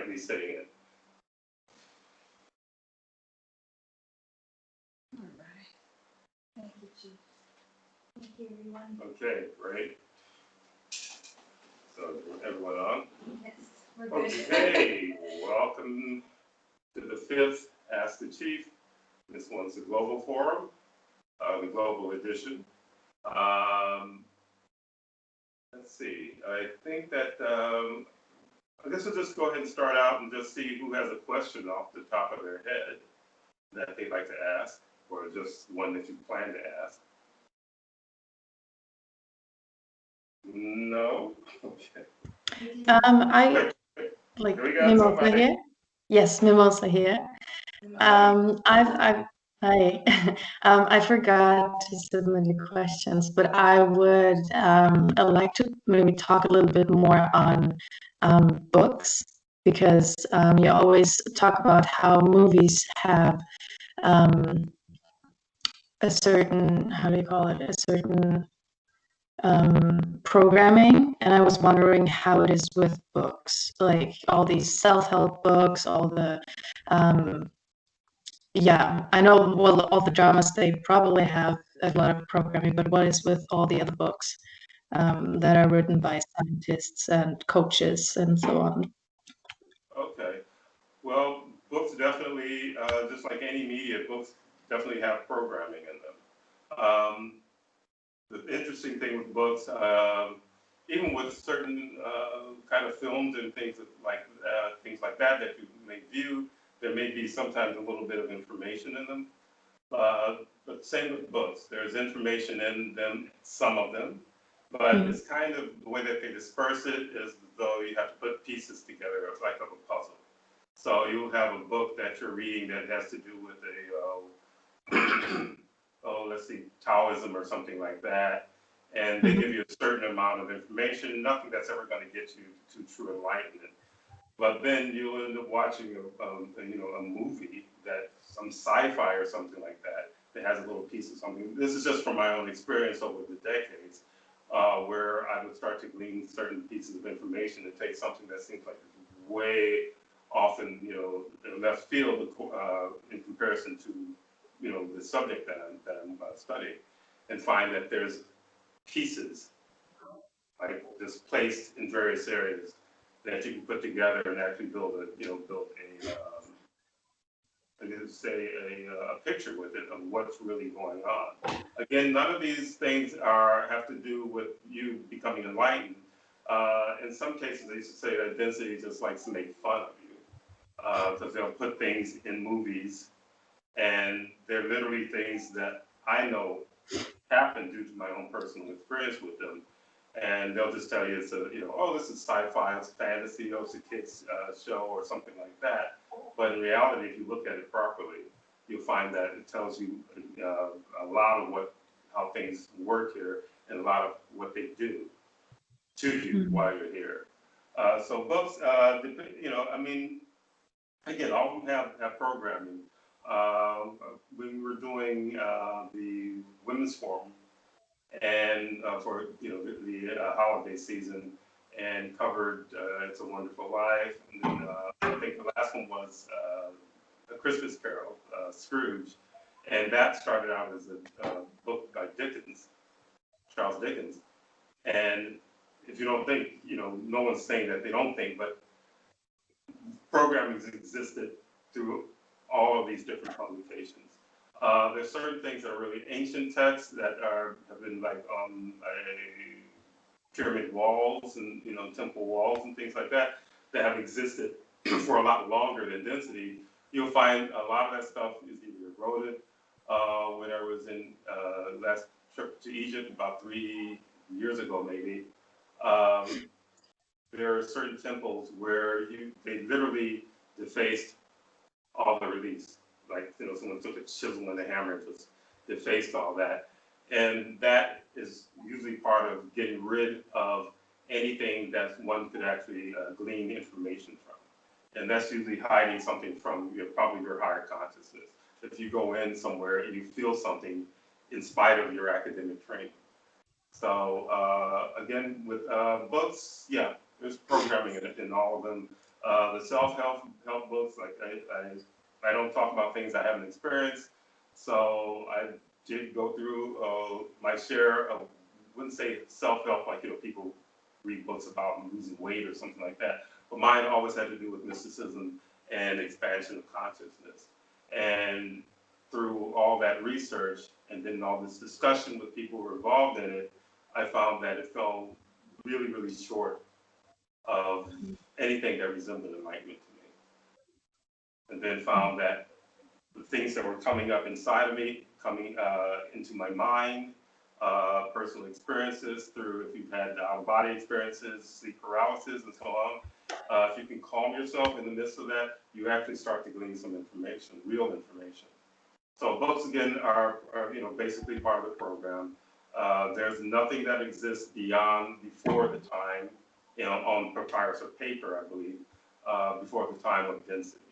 be sitting in. All right. Thank you, Chief. Thank you, everyone. Okay, great. So everyone on? Yes, we're good. Okay, welcome to the 5th Ask the Chief. This one's the Global Forum, the Global Edition. Let's see, I think that, I guess we'll just go ahead and start out and just see who has a question off the top of their head that they'd like to ask, or just one that you plan to ask. No? Okay. I like Mimosa here. Yes, Mimosa here. I forgot to submit the questions, but I would like to maybe talk a little bit more on books, because you always talk about how movies have a certain, how do you call it, a certain programming, and I was wondering how it is with books, like all these self-help books, all the yeah, I know, well, all the dramas, they probably have a lot of programming, but what is with all the other books that are written by scientists and coaches and so on? Okay, well, books definitely, just like any media, books definitely have programming in them. The interesting thing with books, even with certain kind of films and things like that that you may view, there may be sometimes a little bit of information in them. But same with books. There's information in them, some of them, but it's kind of the way that they disperse it is though you have to put pieces together. It's like a puzzle. So you'll have a book that you're reading that has to do with let's see, Taoism or something like that, and they give you a certain amount of information, nothing that's ever going to get you to true enlightenment. But then you'll end up watching a movie, that some sci-fi or something like that, that has a little piece of something. This is just from my own experience over the decades, where I would start to glean certain pieces of information and take something that seems like it's way off in left field in comparison to the subject that I'm studying, and find that there's pieces like just placed in various areas that you can put together and actually build a picture with it of what's really going on. Again, none of these things have to do with you becoming enlightened. In some cases, they used to say that density just likes to make fun of you, because they'll put things in movies, and they're literally things that I know happened due to my own personal experience with them. And they'll just tell you it's this is sci-fi, it's fantasy, it's a kid's show or something like that. But in reality, if you look at it properly, you'll find that it tells you a lot of how things work here, and a lot of what they do to you while you're here. So books, again, all of them have programming. When we were doing the Women's Forum, and for the holiday season, and covered It's a Wonderful Life, and then I think the last one was A Christmas Carol, Scrooge, and that started out as a book by Charles Dickens. And if you don't think, no one's saying that they don't think, but programming has existed through all of these different publications. There's certain things that are really ancient texts that have been like pyramid walls and temple walls and things like that have existed for a lot longer than density. You'll find a lot of that stuff is either eroded. When I was in last trip to Egypt about 3 years ago, maybe, there are certain temples where they literally defaced all the reliefs. Like, someone took a chisel and a hammer and just defaced all that. And that is usually part of getting rid of anything that one could actually glean information from. And that's usually hiding something from probably your higher consciousness. If you go in somewhere and you feel something in spite of your academic training. So again, with books, yeah, There's programming in all of them. The self-help books, like I don't talk about things I haven't experienced. So I did go through my share of, wouldn't say self-help like people read books about losing weight or something like that. But mine always had to do with mysticism and expansion of consciousness. And through all that research and then all this discussion with people who were involved in it, I found that it fell really, really short of anything that resembled enlightenment to me. And then found that the things that were coming up inside of me, coming into my mind, personal experiences through, if you've had out-of-body experiences, sleep paralysis, and so on. If you can calm yourself in the midst of that, you actually start to glean some information, real information. So books, again, are basically part of the program. There's nothing that exists before the time, on papyrus or paper, I believe, before the time of density.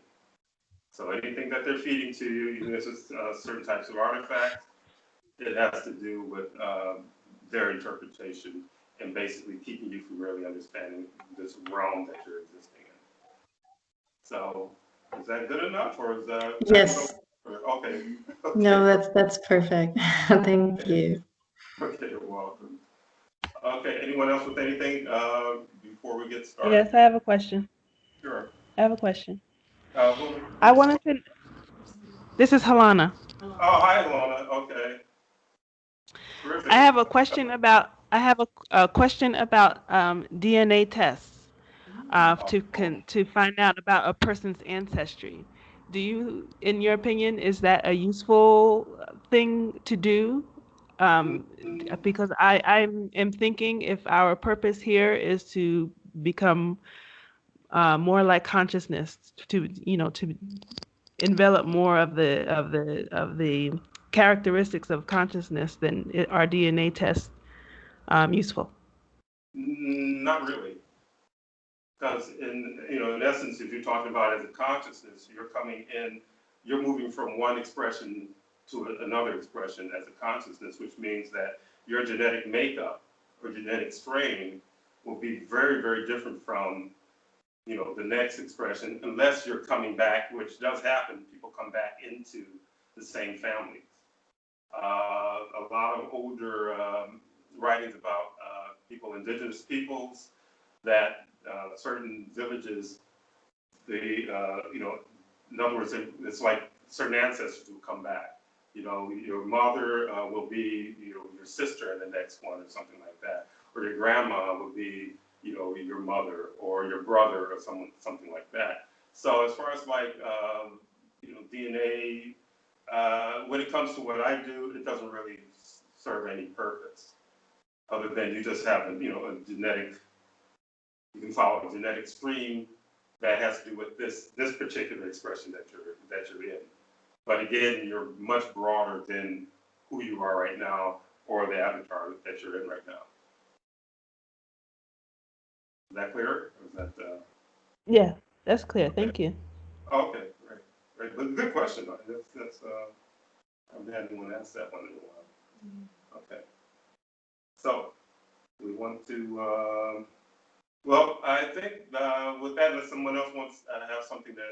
So anything that they're feeding to you, even if it's certain types of artifacts, it has to do with their interpretation and basically keeping you from really understanding this realm that you're existing in. So is that good enough, or is that? Yes. Okay. No, that's perfect. Thank you. Okay, you're welcome. Okay, anyone else with anything before we get started? Yes, I have a question. Sure. I have a question. Who? I wanted to. This is Halana. Oh, hi, Lona. Okay. Terrific. I have a question about. I have a question about DNA tests to find out about a person's ancestry. Do you, in your opinion, is that a useful thing to do? Because I am thinking if our purpose here is to become more like consciousness, to to envelop more of the characteristics of consciousness, then are DNA tests useful? Not really, because in essence, if you're talking about it as a consciousness, you're moving from one expression to another expression as a consciousness, which means that your genetic makeup or genetic strain will be very, very different from the next expression, unless you're coming back, which does happen. People come back into the same families. A lot of older writings about indigenous peoples, that certain villages, they, in other words, it's like certain ancestors will come back. Your mother will be, your sister in the next one, or something like that, or your grandma will be, your mother, or your brother, or something like that. So as far as like, DNA, when it comes to what I do, it doesn't really serve any purpose, other than you just have you can follow a genetic stream that has to do with this particular expression that you're in. But again, you're much broader than who you are right now or the avatar that you're in right now. Is that clear? Or is that? Yeah, that's clear. Thank you. Okay, great. But good question. That's I haven't had anyone ask that one in a while. Okay. So we want to. Well, I think with that, unless someone else wants have something to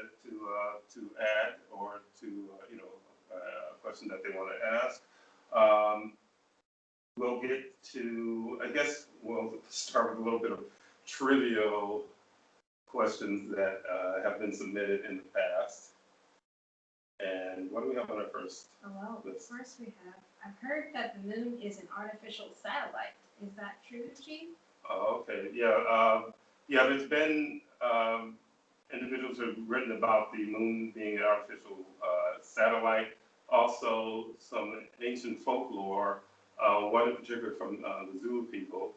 add, or to a question that they want to ask, we'll get to. I guess we'll start with a little bit of trivial questions that have been submitted in the past. And what do we have on our first? Oh, well, first we have, I've heard that the moon is an artificial satellite. Is that true, Chief? Oh, okay. Yeah. There's been individuals who have written about the moon being an artificial satellite. Also, some ancient folklore, one in particular from the Zulu people,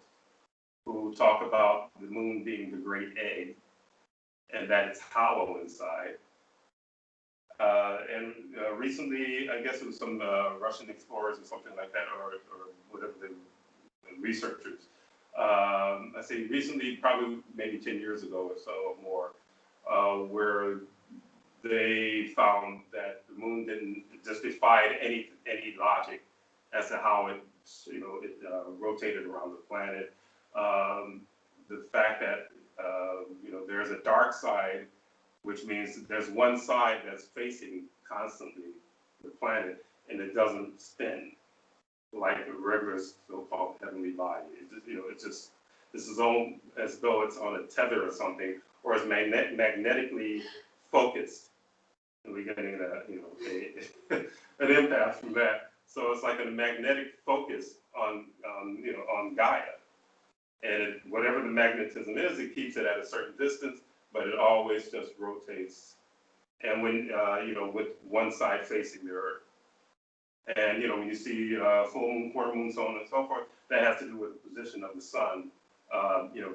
who talk about the moon being the great egg, and that it's hollow inside. And recently, I guess it was some Russian explorers or something like that, or whatever the researchers. I say recently, probably maybe 10 years ago or so or more, where they found that the moon didn't just defied any logic as to how it rotated around the planet. The fact that there's a dark side, which means that there's one side that's facing constantly the planet, and it doesn't spin like a regular so-called heavenly body. It's just this is on as though it's on a tether or something, or it's magnetically focused, and we're getting an impact from that. So it's like a magnetic focus on Gaia, and whatever the magnetism is, it keeps it at a certain distance, but it always just rotates. And when with one side facing the Earth. And when you see full moon, quarter moon, so on and so forth, that has to do with the position of the sun,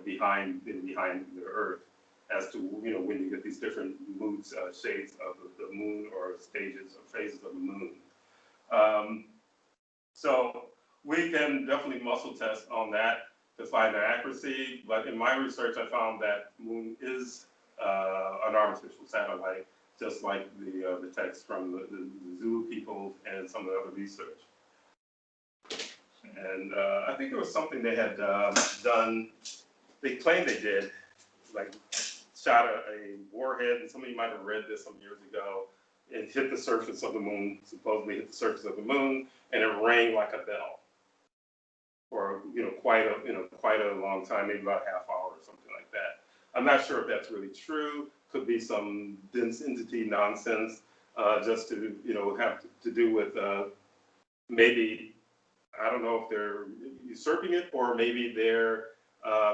behind the Earth, as to when you get these different moods, shades of the moon, or stages or phases of the moon. So we can definitely muscle test on that to find the accuracy. But in my research, I found that moon is an artificial satellite, just like the text from the Zulu people and some of the other research. And I think it was something they had done, they claimed they did, like shot a warhead, and somebody might have read this some years ago, and hit the surface of the moon, supposedly hit the surface of the moon, and it rang like a bell for quite a long time, maybe about a half hour or something like that. I'm not sure if that's really true. Could be some dense entity nonsense, just to have to do with maybe, I don't know if they're usurping it, or maybe they're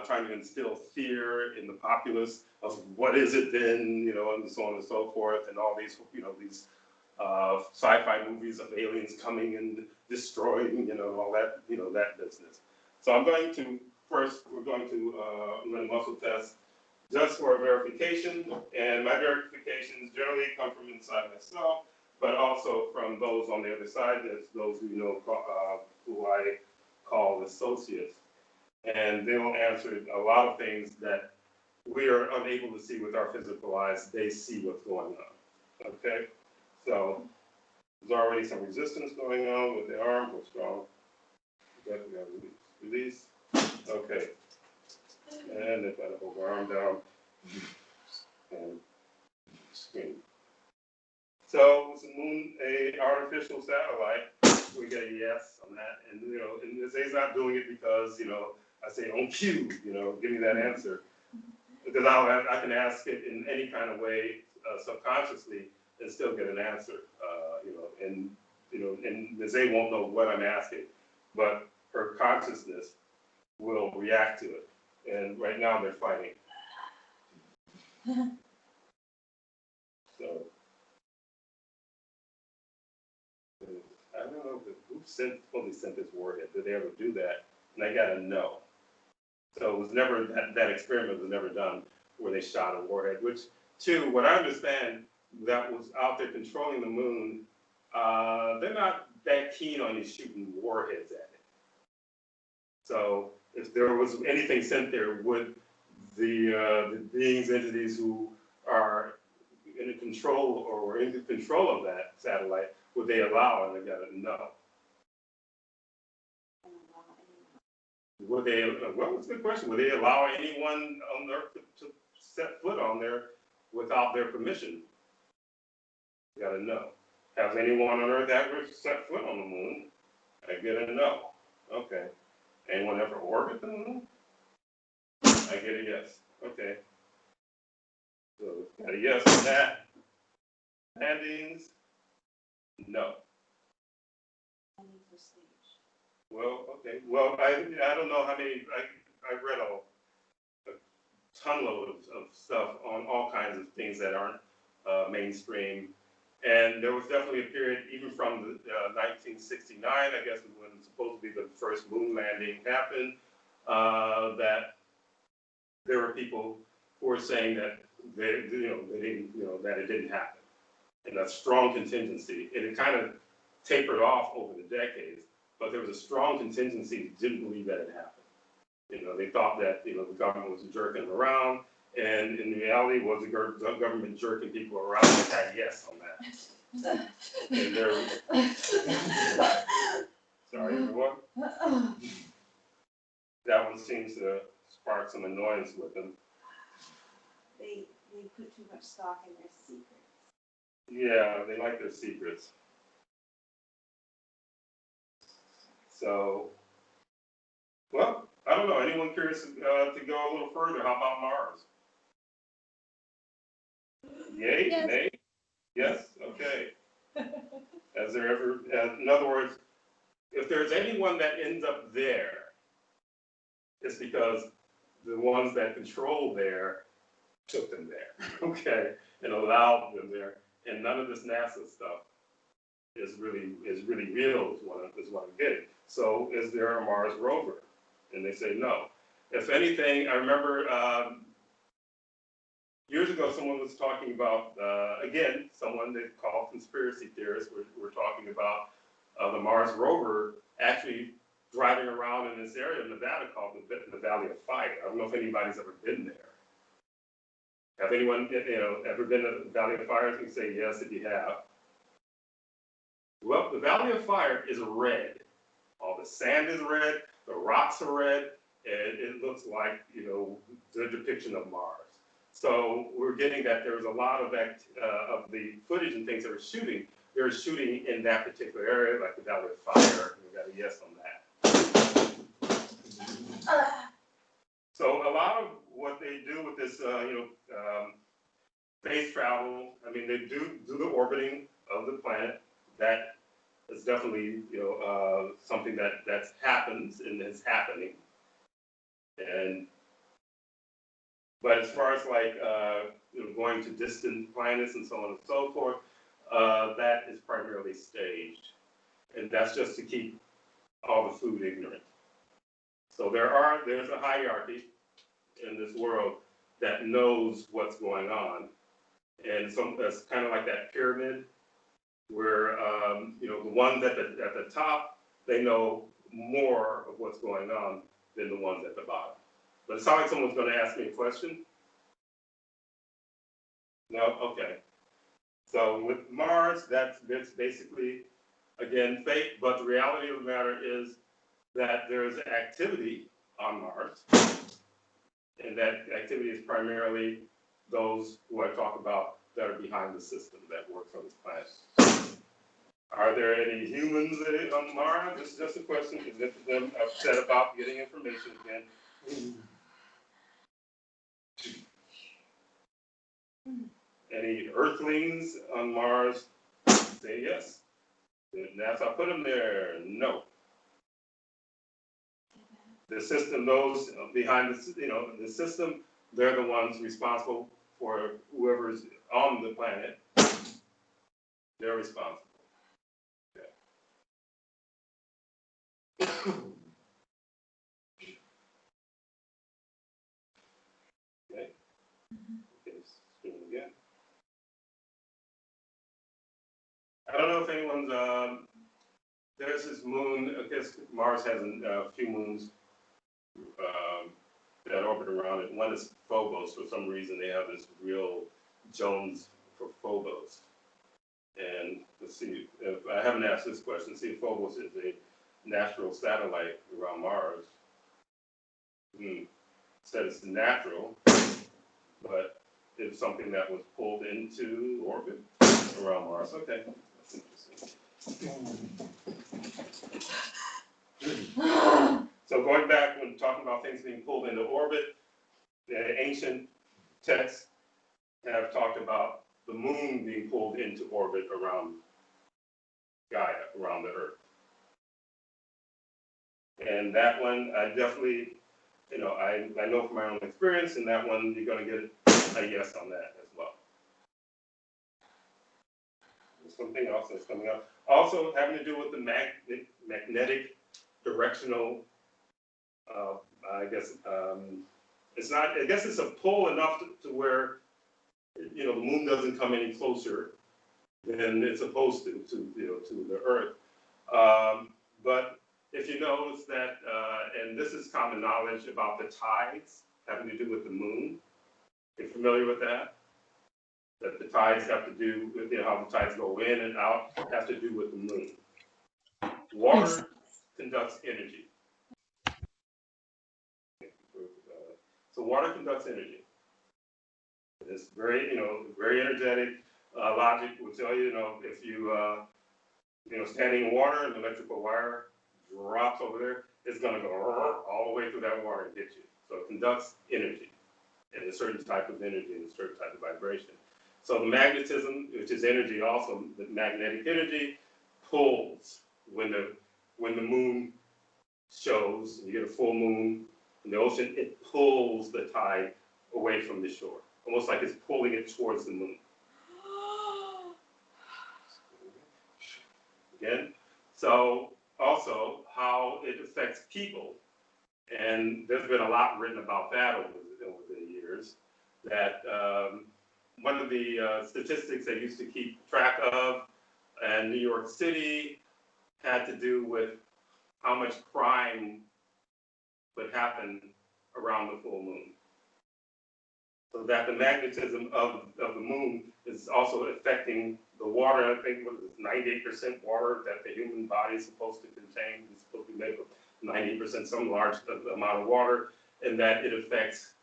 trying to instill fear in the populace of what is it then, and so on and so forth, and all these these sci-fi movies of aliens coming and destroying, all that that business. So I'm going to we're going to run a muscle test just for verification, and my verifications generally come from inside myself, but also from those on the other side. That's those who I call associates, and they will answer a lot of things that we are unable to see with our physical eyes. They see what's going on. Okay, so there's already some resistance going on with the arm. We're strong. Okay, we got to release. Okay. And if I hold my arm down and screen. So is the moon a artificial satellite? We get a yes on that, and and NSTHA's not doing it because I say on cue, give me that answer, because I can ask it in any kind of way subconsciously and still get an answer, and NSTHA won't know what I'm asking, but her consciousness will react to it. And right now they're fighting. So I don't know who supposedly sent this warhead. Did they ever do that? And I got a no. So it was never that experiment was never done where they shot a warhead. Which, too, what I understand, that was out there controlling the moon. They're not that keen on you shooting warheads at it. So if there was anything sent there, would the beings, entities who are in control or were in control of that satellite, would they allow it? And they got a no. Would they? Well, it's a good question. Would they allow anyone on Earth to set foot on there without their permission? You got a no. Has anyone on Earth ever set foot on the moon? I get a no. Okay. Anyone ever orbit the moon? I get a yes. Okay. So got a yes on that. Landings? No. Well, okay. Well, I don't know how many. I read a ton load of stuff on all kinds of things that aren't mainstream. And there was definitely a period, even from the 1969, I guess, when supposed to be the first moon landing happened, that there were people who were saying that they didn't, that it didn't happen, and a strong contingency. And it kind of tapered off over the decades, but there was a strong contingency that didn't believe that it happened. They thought that the government was jerking them around. And in reality, was the government jerking people around? They had yes on that. And sorry, everyone. That one seems to spark some annoyance with them. they put too much stock in their secrets. Yeah, they like their secrets. So, well, I don't know. Anyone curious to go a little further? How about Mars? Yay? Yes. Nay? Yes? Okay. Has there ever, in other words, if there's anyone that ends up there, it's because the ones that control there took them there, okay, and allowed them there. And none of this NASA stuff is really real, is what I'm getting. So is there a Mars rover? And they say no. If anything, I remember years ago someone was talking about, again, someone they call conspiracy theorists were talking about the Mars rover actually driving around in this area in Nevada called the Valley of Fire. I don't know if anybody's ever been there. Have anyone, ever been to the Valley of Fire? You can say yes if you have. Well, the Valley of Fire is red. All the sand is red, the rocks are red, and it looks like, the depiction of Mars. So we're getting that there's a lot of the footage and things that are shooting. They're shooting in that particular area, like the Valley of Fire. We got a yes on that. So a lot of what they do with this, space travel, I mean, they do the orbiting of the planet. That is definitely, something that happens and is happening. But as far as like, going to distant planets and so on and so forth, that is primarily staged. And that's just to keep all the food ignorant. So there's a hierarchy in this world that knows what's going on. And that's kind of like that pyramid where, the ones at the top, they know more of what's going on than the ones at the bottom. But it sounds like someone's going to ask me a question. No? Okay. So with Mars, that's basically, again, fake, but the reality of the matter is that there's activity on Mars, and that activity is primarily those who I talk about that are behind the system that work on this planet. Are there any humans on Mars? This is just a question because this is them upset about getting information again. Any Earthlings on Mars? Say yes. Did NASA put them there? No. The system, those behind the system, they're the ones responsible for whoever's on the planet. They're responsible. Okay. Okay. Okay, screen again. I don't know if anyone's, there's this moon, I guess Mars has a few moons that orbit around it. One is Phobos. For some reason, they have this real Jones for Phobos. And let's see, if I haven't asked this question, see if Phobos is a natural satellite around Mars. Said it's natural, but it's something that was pulled into orbit around Mars. Okay, that's interesting. So going back when talking about things being pulled into orbit, the ancient texts have talked about the moon being pulled into orbit around Gaia, around the Earth. And that one, I definitely, I know from my own experience, and that one, you're going to get a yes on that as well. There's something else that's coming up. Also having to do with the magnetic directional, I guess, it's not, I guess it's a pull enough to where, the moon doesn't come any closer than it's supposed to the Earth. But if you notice that, and this is common knowledge about the tides having to do with the moon, you're familiar with that? That the tides have to do with, how the tides go in and out, have to do with the moon. Water conducts energy. So water conducts energy. it's very, very energetic. Logic will tell you, if you, standing in water and the electrical wire drops over there, it's going to go all the way through that water and hit you. So it conducts energy, and a certain type of energy and a certain type of vibration. So the magnetism, which is energy also, the magnetic energy pulls when the moon shows, you get a full moon in the ocean, it pulls the tide away from the shore, almost like it's pulling it towards the moon. Again, so also how it affects people, and there's been a lot written about that over the years, that one of the statistics they used to keep track of in New York City had to do with how much crime would happen around the full moon. So that the magnetism of the moon is also affecting the water. I think what is it, 98% water that the human body is supposed to contain. It's supposed to be made of 90%, some large amount of water, and that it affects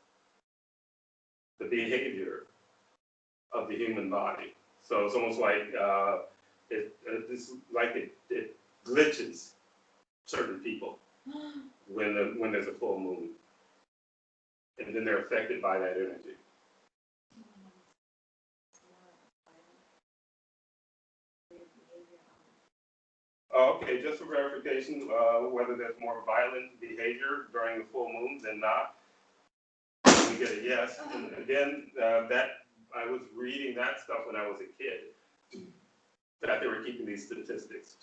the behavior of the human body. So it's almost like it glitches certain people when there's a full moon, and then they're affected by that energy. Okay, just for verification, whether there's more violent behavior during the full moons and not, we get a yes. And again, that I was reading that stuff when I was a kid, that they were keeping these statistics.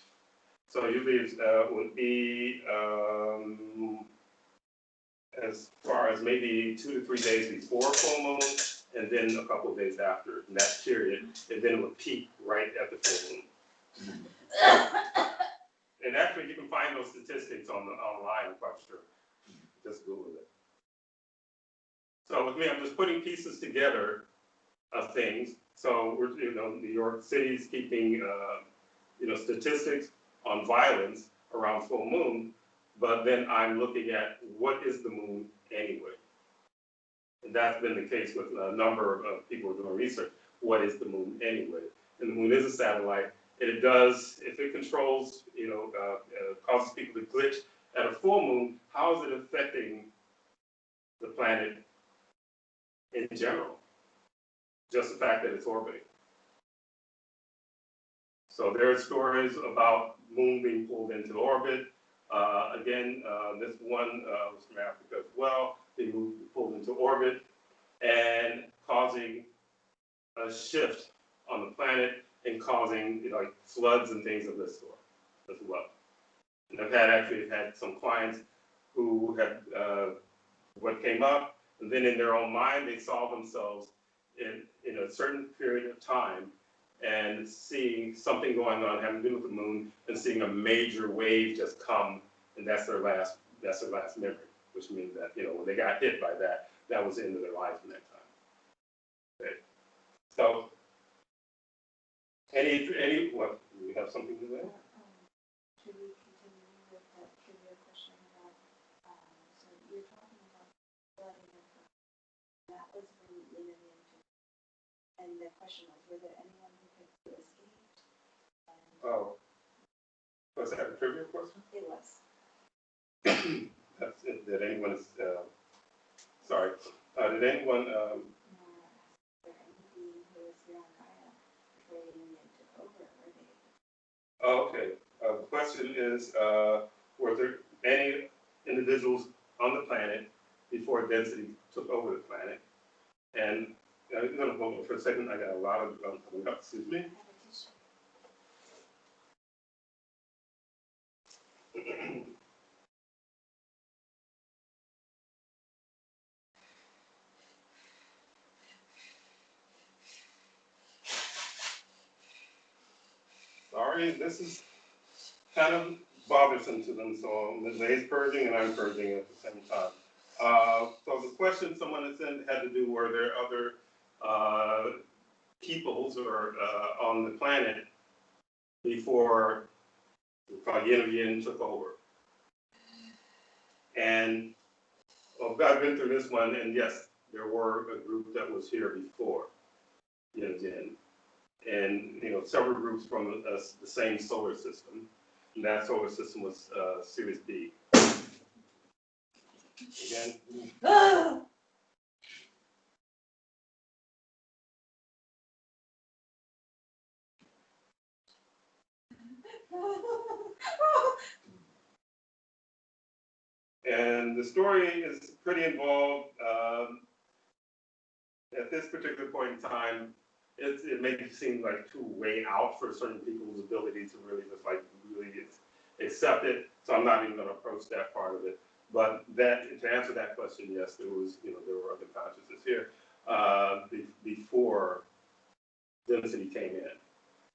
So usually it would be as far as maybe 2 to 3 days before full moon, and then a couple of days after in that period, and then it would peak right at the full moon. And actually, you can find those statistics online, I'm quite sure. Just Google it. So with me, I'm just putting pieces together of things. So we're, New York City's keeping, statistics on violence around full moon, but then I'm looking at what is the moon anyway. And that's been the case with a number of people doing research. What is the moon anyway? And the moon is a satellite. And it does, if it controls, causes people to glitch at a full moon, how is it affecting the planet in general? Just the fact that it's orbiting. So there are stories about moon being pulled into orbit. This one was from Africa as well. They pulled into orbit and causing a shift on the planet and causing floods and things of this sort as well. And I've had some clients who had what came up, and then in their own mind they saw themselves in a certain period of time and seeing something going on having to do with the moon and seeing a major wave just come, and that's their last memory, which means that when they got hit by that, that was the end of their life in that time. Okay. So what, do we have something to say? Should we continue with that trivia question about, so you're talking about flooding and that was when Lena and the question was, were there anyone who escaped? Oh, was that a trivia question? It was. That's it. Did anyone, sorry, did anyone, Oh, okay. The question is, were there any individuals on the planet before density took over the planet? And I'm going to hold on for a second. I got a lot of coming up. Excuse me. Sorry, this is kind of bothersome to them, so Ms. A's purging and I'm purging at the same time. So the question someone had sent had to do, were there other peoples or on the planet before Yin took over? And I've been through this one, and yes, there were a group that was here before Yin, and several groups from the same solar system. And that solar system was Sirius B. Again. And the story is pretty involved. At this particular point in time, it may seem like too way out for certain people's ability to really just like really accept it. So I'm not even going to approach that part of it. But to answer that question, yes, there were other consciousness here before density came in.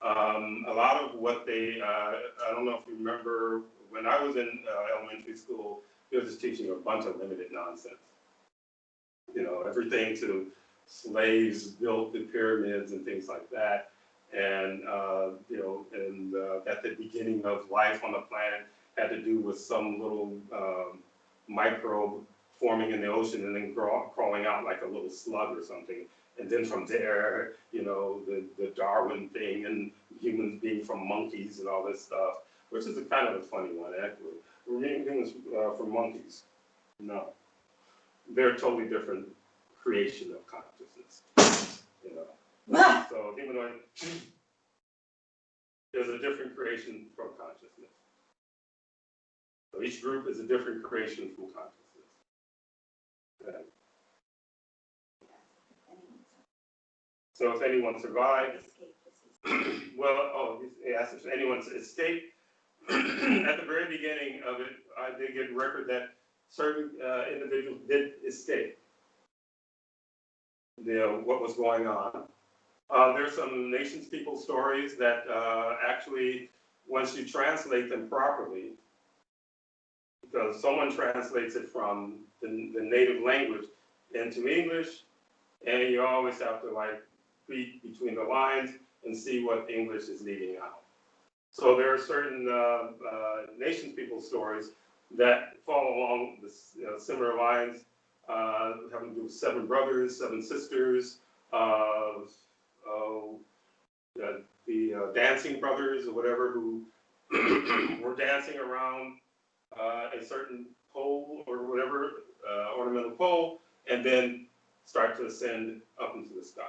A lot of what I don't know if you remember, when I was in elementary school, they were just teaching a bunch of limited nonsense. Everything to slaves built the pyramids and things like that. And, at the beginning of life on the planet had to do with some little microbe forming in the ocean and then crawling out like a little slug or something. And then from there, the Darwin thing and humans being from monkeys and all this stuff, which is a kind of a funny one, actually. Humans from monkeys. No. They're a totally different creation of consciousness. So humanoid, there's a different creation from consciousness. So each group is a different creation from consciousness. Okay. So if anyone survived, well, yes, if anyone escaped, at the very beginning of it, I did get record that certain individuals did escape. What was going on. There's some nations people stories that actually, once you translate them properly, because someone translates it from the native language into English, and you always have to like read between the lines and see what English is leaving out. So there are certain nations people stories that follow along the similar lines, having to do with 7 brothers, 7 sisters, the dancing brothers or whatever who were dancing around a certain pole or whatever, ornamental pole, and then start to ascend up into the sky.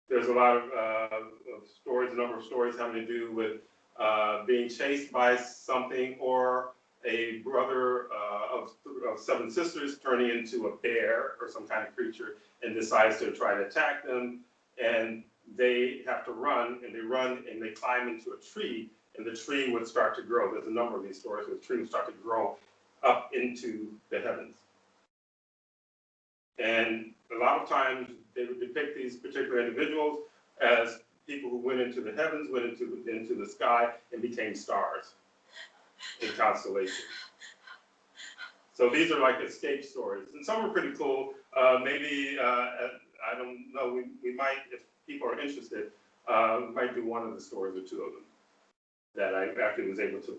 There's a lot of stories, a number of stories having to do with being chased by something, or a brother of 7 sisters turning into a bear or some kind of creature and decides to try to attack them, and they have to run, and they climb into a tree, and the tree would start to grow. There's a number of these stories where the tree would start to grow up into the heavens. And a lot of times they would depict these particular individuals as people who went into the heavens, went into the sky, and became stars in constellations. So these are like escape stories, and some are pretty cool. Maybe, I don't know, we might, if people are interested, we might do one of the stories or 2 of them that I actually was able to,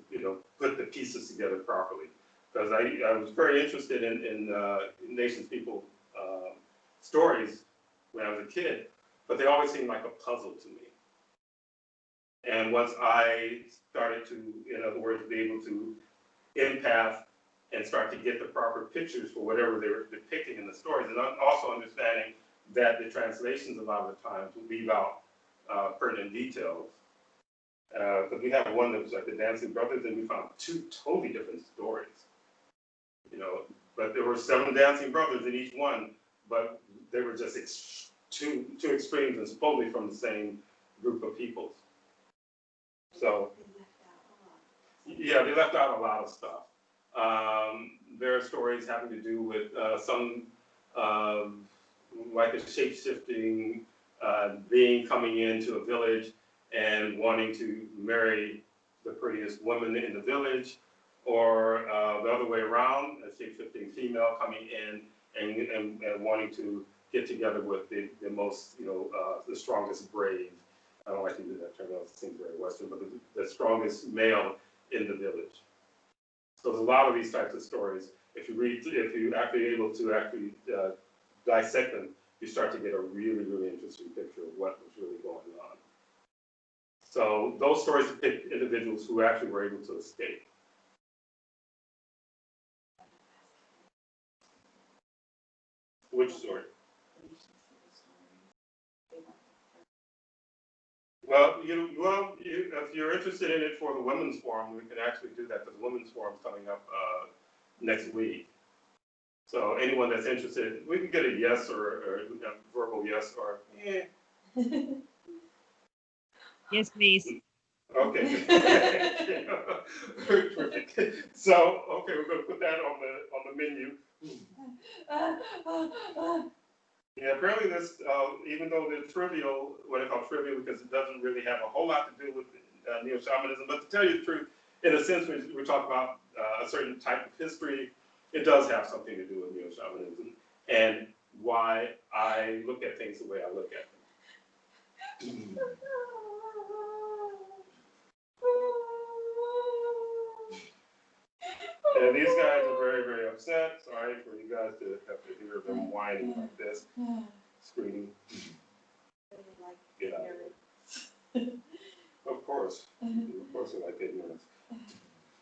put the pieces together properly. Because I was very interested in nations people stories when I was a kid, but they always seemed like a puzzle to me. And once I started to, in other words, be able to empath and start to get the proper pictures for whatever they were depicting in the stories, and also understanding that the translations a lot of the times would leave out pertinent details. Because we have one that was like the Dancing Brothers, and we found 2 totally different stories. But there were 7 dancing brothers in each one, but they were just two extremes and supposedly from the same group of peoples. So, yeah, they left out a lot of stuff. There are stories having to do with some, like a shape-shifting being coming into a village and wanting to marry the prettiest woman in the village, or the other way around, a shape-shifting female coming in and wanting to get together with the most, the strongest brave. I don't like to use that term, it seems very Western, but the strongest male in the village. So there's a lot of these types of stories. If you actually able to actually dissect them, you start to get a really, really interesting picture of what was really going on. So those stories depict individuals who actually were able to escape. Which story? Well, if you're interested in it for the women's forum, we can actually do that, because the women's forum is coming up next week. So anyone that's interested, we can get a yes or a verbal yes or eh. Yes, please. Okay. So, okay, we're going to put that on the menu. Yeah, apparently this, even though they're trivial, what I call trivial, because it doesn't really have a whole lot to do with Neo Shamanism, but to tell you the truth, in a sense, when we talk about a certain type of history, it does have something to do with Neo Shamanism and why I look at things the way I look at them. And these guys are very, very upset. Sorry for you guys to have to hear them whining like this, screaming. Get out of it. Of course they like ignorance.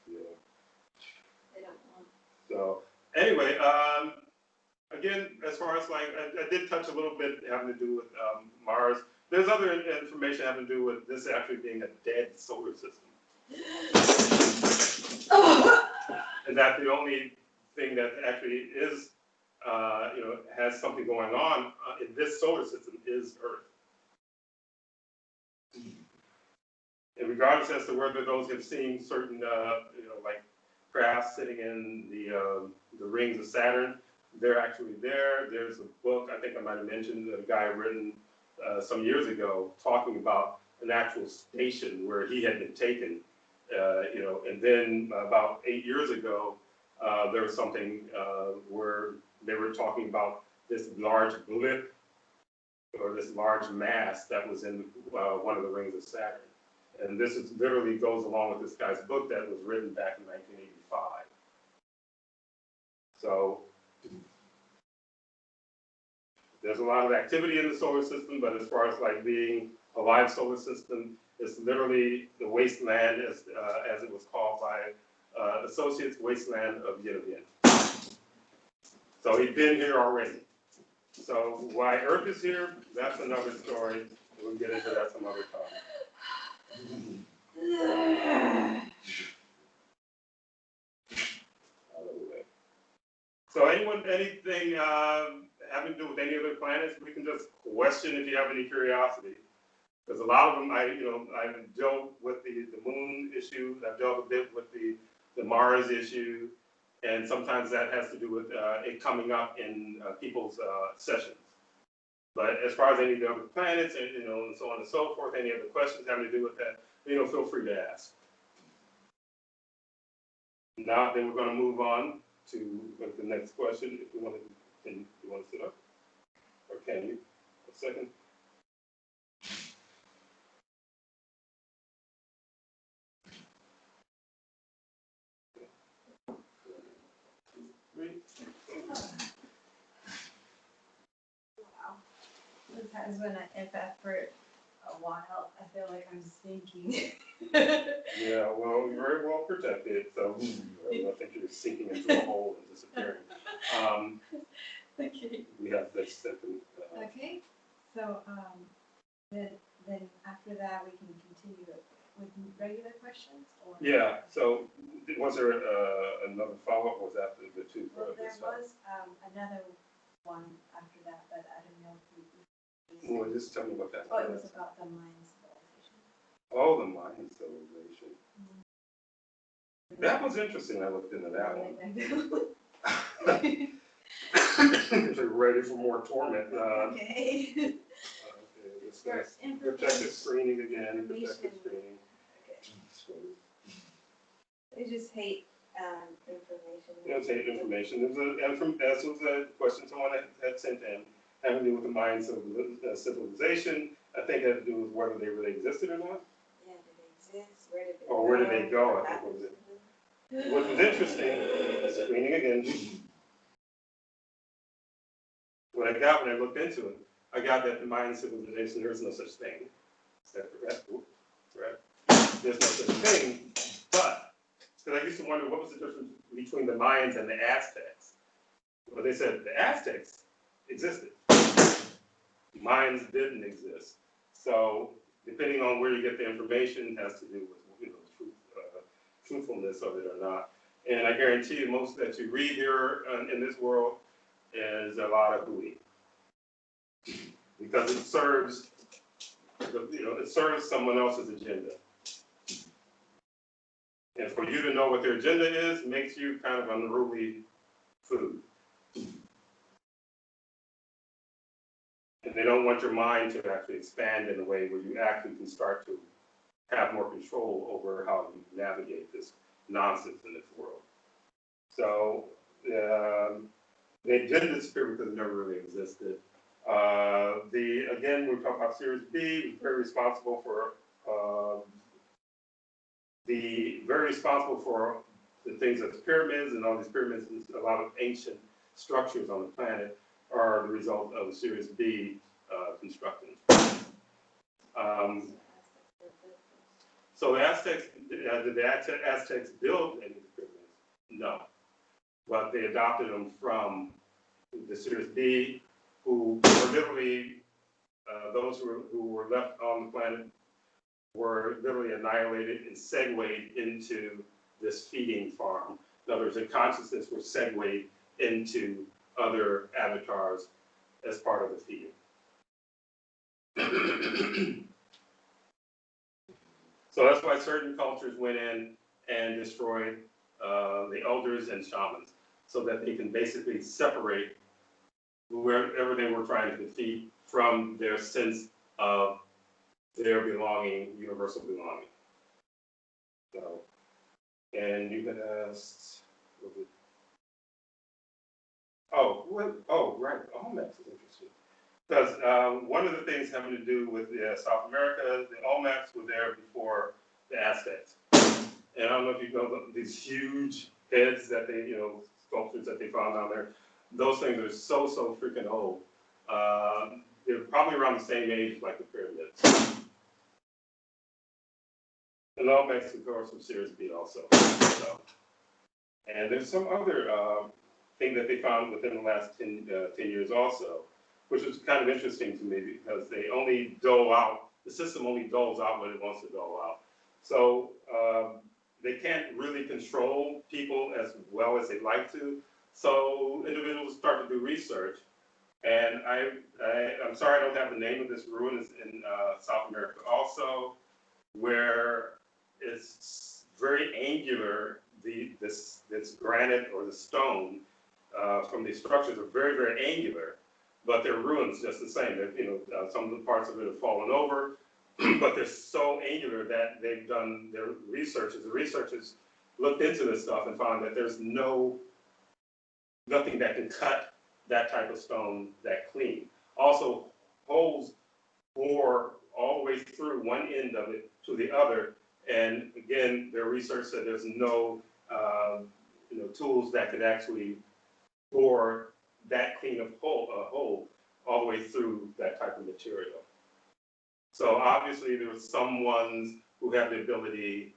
Yeah. They don't want. So anyway, again, as far as like, I did touch a little bit having to do with Mars. There's other information having to do with this actually being a dead solar system. And that the only thing that actually is, has something going on in this solar system is Earth. And regardless as to whether those have seen certain, like crafts sitting in the rings of Saturn, they're actually there. There's a book, I think I might have mentioned, a guy written some years ago talking about an actual station where he had been taken. And then about 8 years ago, there was something where they were talking about this large blip or this large mass that was in one of the rings of Saturn. And this is literally goes along with this guy's book that was written back in 1985. So there's a lot of activity in the solar system, but as far as like being a live solar system, it's literally the wasteland, as it was called by Associates, wasteland of Yenovian. So he'd been here already. So why Earth is here, that's another story. We'll get into that some other time. So anything having to do with any other planets, we can just question if you have any curiosity. Because a lot of them, I've dealt with the moon issue, I've dealt a bit with the Mars issue, and sometimes that has to do with it coming up in people's sessions. But as far as any of the other planets, and and so on and so forth, any other questions having to do with that, feel free to ask. Now, then we're going to move on to the next question. If you want to sit up, or can you? A second. Wow. Sometimes when I FF for a while, I feel like I'm sinking. Yeah, well, you're very well protected, so I don't think you're sinking into a hole and disappearing. Okay. We have this second. Okay. So then after that we can continue with regular questions, or Yeah. So was there another follow-up? Was that the two? Well, there was another one after that, but I don't know if you. Well, just tell me what that Oh, it was. was about the Mayan civilization. Oh, the Mayan civilization. Mm-hmm. That was interesting. I looked into that one. You're ready for more torment. Okay. Okay, protective screening again. Protective screening. Okay. They just hate information. They just hate information. This was a question someone had sent in having to do with the Mayan civilization. I think it had to do with whether they really existed or not. Yeah, did they exist? Where did they go? Or where did they go? I think was it. What was interesting, screening again. when I looked into it, I got that the Mayan civilization, there is no such thing. Except for that, right? There's no such thing, but, because I used to wonder what was the difference between the Mayans and the Aztecs. Well, they said the Aztecs existed. Mayans didn't exist. So, depending on where you get the information, has to do with, truthfulness of it or not. And I guarantee you, most that you read here in this world is a lot of hooey, because it serves, it serves someone else's agenda. And for you to know what their agenda is makes you kind of unruly food. And they don't want your mind to actually expand in a way where you actually can start to have more control over how you navigate this nonsense in this world. So the agenda spirit because it never really existed. Again, we talk about Series B, very responsible for the things that's pyramids, and all these pyramids and a lot of ancient structures on the planet are the result of Series B constructing. So the Aztecs, did the Aztecs build any of the pyramids? No, but they adopted them from the Series B, who were literally those who were left on the planet were literally annihilated and segued into this feeding farm. In other words, their consciousness was segued into other avatars as part of the feeding. So that's why certain cultures went in and destroyed the elders and shamans, so that they can basically separate wherever they were trying to defeat from their sense of their belonging, universal belonging. So, and you had asked, right, Olmecs is interesting. Because one of the things having to do with South America, the Olmecs were there before the Aztecs. And I don't know if you know these huge heads that they, sculptures that they found down there. Those things are so freaking old. They're probably around the same age like the pyramids. And Olmecs, of course, from Series B also. So. And there's some other thing that they found within the last 10 years also, which was kind of interesting to me because they only dole out, the system only doles out what it wants to dole out. So they can't really control people as well as they'd like to. So individuals start to do research. And I'm sorry I don't have the name of this ruin. It's in South America also, where it's very angular. This granite or the stone from these structures are very angular, but they're ruins just the same. Some of the parts of it have fallen over, but they're so angular that they've done their researches. The researchers looked into this stuff and found that there's nothing that can cut that type of stone that clean. Also, holes bore all the way through one end of it to the other. And again, their research said there's no tools that could actually bore that clean of hole all the way through that type of material. So obviously there were some ones who have the ability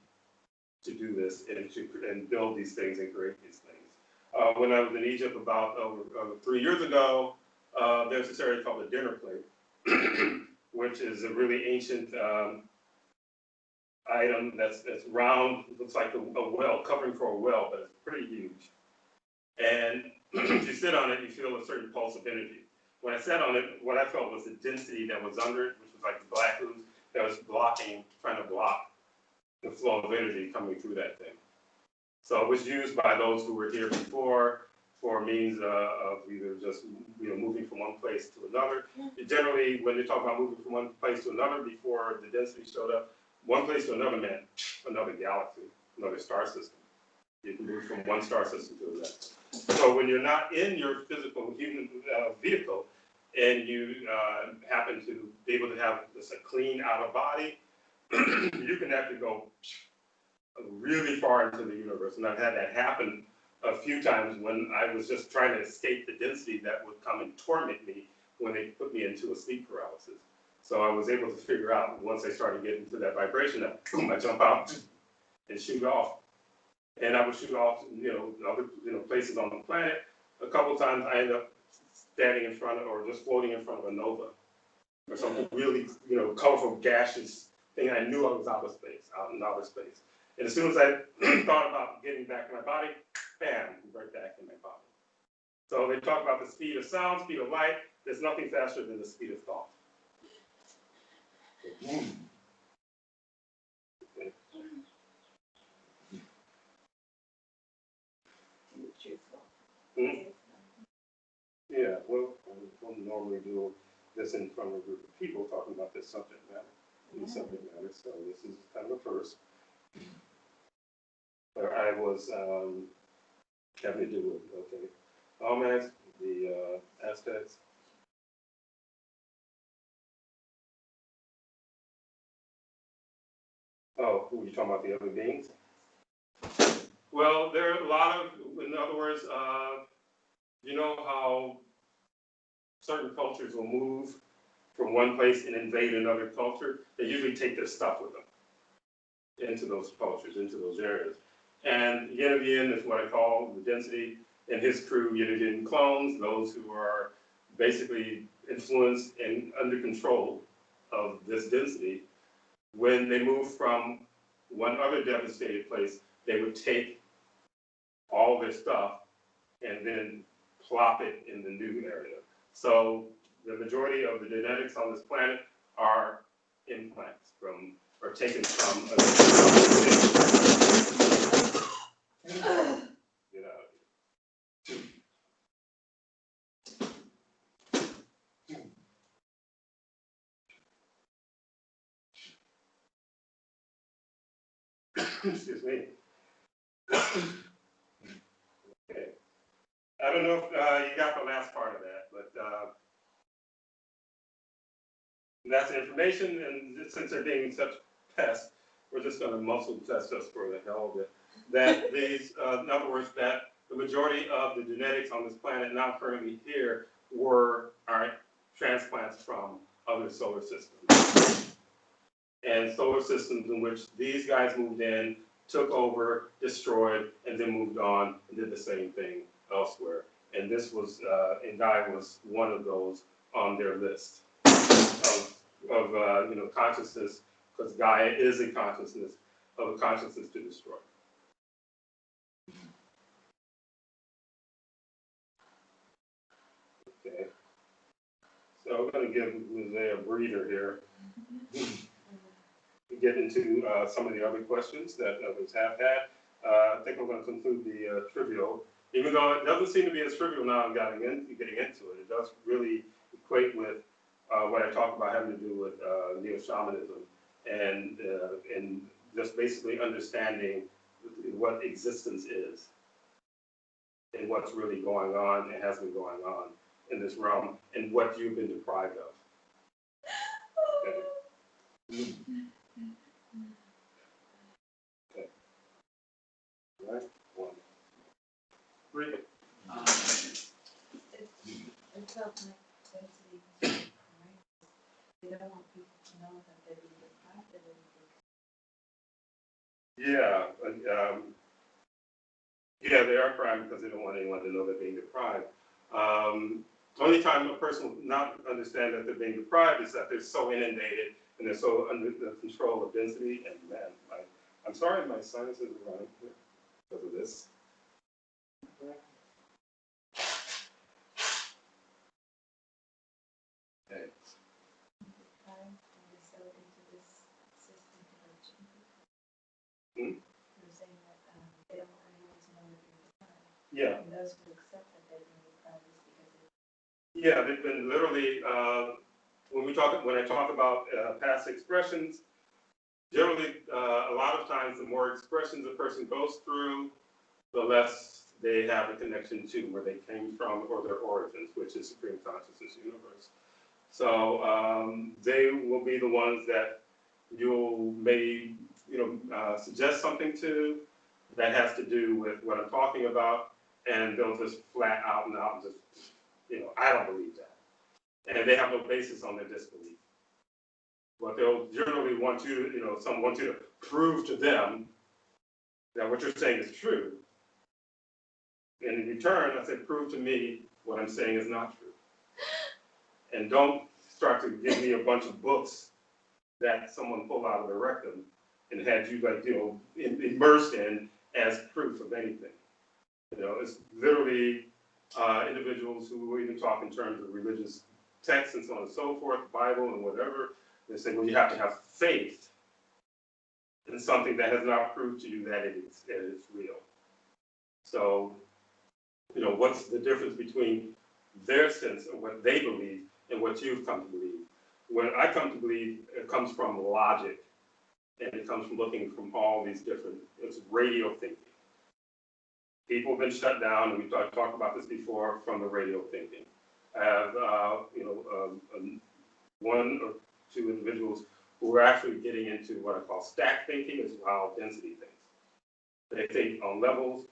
to do this and build these things and create these things. When I was in Egypt about 3 years ago, there's this area called the dinner plate, which is a really ancient item that's round, looks like a well, covering for a well, but it's pretty huge. And if you sit on it, you feel a certain pulse of energy. When I sat on it, what I felt was the density that was under it, which was like the black ooze that was trying to block the flow of energy coming through that thing. So it was used by those who were here before for means of either just moving from one place to another. Generally, when you talk about moving from one place to another, before the density showed up, one place to another meant another galaxy, another star system. You can move from one star system to another. So when you're not in your physical human vehicle, and you happen to be able to have just a clean out of body, you can actually go really far into the universe. And I've had that happen a few times when I was just trying to escape the density that would come and torment me when they put me into a sleep paralysis. So I was able to figure out once I started getting to that vibration that boom, I jump out and shoot off. And I would shoot off, other, places on the planet. A couple times I ended up standing in front of, or just floating in front of a nova, or something really, colorful, gaseous thing. I knew I was out in outer space. And as soon as I thought about getting back in my body, bam, right back in my body. So they talk about the speed of sound, speed of light. There's nothing faster than the speed of thought. Yeah, well, we'll normally do this in front of a group of people talking about this subject matter. So this is kind of a first. But I was having to do with, Almacs, the Aztecs. Oh, who were you talking about, the other beings? Well, there are a lot of, in other words, you know how certain cultures will move from one place and invade another culture? They usually take their stuff with them into those cultures, into those areas. And Yenidian is what I call the density, and his crew, Yenidian clones, those who are basically influenced and under control of this density. When they move from one other devastated place, they would take all their stuff and then plop it in the new area. So the majority of the genetics on this planet are implants or taken from excuse me. Okay. I don't know if you got the last part of that, but that's information, and since they're being such pests, we're just going to muscle test us for the hell of it. That these, in other words, that the majority of the genetics on this planet now currently here are transplants from other solar systems. And solar systems in which these guys moved in, took over, destroyed, and then moved on and did the same thing elsewhere. And this was, and Guy was one of those on their list of consciousness, because Gaia is a consciousness of a consciousness to destroy. Okay. So I'm going to give Jose a breather here. To get into some of the other questions that others have had. I think we're going to conclude the trivial, even though it doesn't seem to be as trivial now I'm getting into it. It does really equate with what I talked about having to do with Neo Shamanism and just basically understanding what existence is and what's really going on and has been going on in this realm and what you've been deprived of. Okay. Okay. All right. 1, 3. It felt like density was right. They don't want people to know that they're being deprived of anything. Yeah, they are crying because they don't want anyone to know they're being deprived. Only time a person will not understand that they're being deprived is that they're so inundated and they're so under the control of density. And man, I'm sorry, my sinuses are running because of this. Okay. Yeah. And those who accept that they're being deprived is because yeah, they've been literally, when I talk about past expressions, generally, a lot of times, the more expressions a person goes through, the less they have a connection to where they came from or their origins, which is Supreme Consciousness Universe. So they will be the ones that you'll maybe, suggest something to, that has to do with what I'm talking about, and they'll just flat out and just, I don't believe that. And they have no basis on their disbelief. But they'll generally want you to, some want you to prove to them that what you're saying is true. And in return, I said, prove to me what I'm saying is not true. And don't start to give me a bunch of books that someone pulled out of the rectum and had you immersed in as proof of anything. It's literally individuals who will even talk in terms of religious texts and so on and so forth, Bible and whatever. They say, well, you have to have faith in something that has not proved to you that it's real. So, what's the difference between their sense of what they believe and what you've come to believe? When I come to believe, it comes from logic, and it comes from looking from all these different, it's radio thinking. People have been shut down, and we've talked about this before, from the radio thinking. I have, one or two individuals who are actually getting into what I call stack thinking, as well as density things. They think on levels.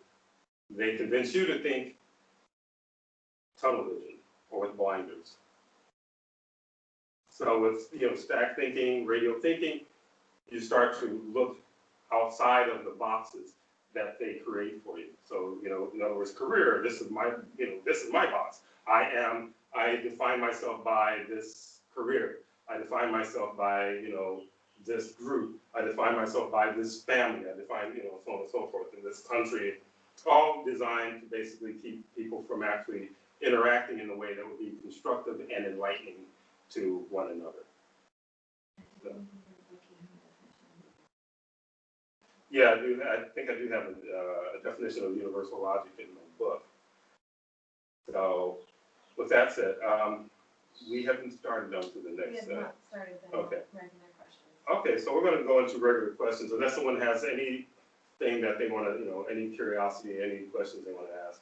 They convince you to think tunnel vision or with blinders. So with stack thinking, radio thinking, you start to look outside of the boxes that they create for you. So, in other words, career, this is my box. I define myself by this career. I define myself by, this group. I define myself by this family. I define, so on and so forth in this country. All designed to basically keep people from actually interacting in a way that would be constructive and enlightening to one another. So. Yeah, I think I do have a definition of universal logic in my book. So, with that said, we haven't started on to the next. We have not started the regular questions. Okay, so we're going to go into regular questions, unless someone has anything that they want to, any curiosity, any questions they want to ask.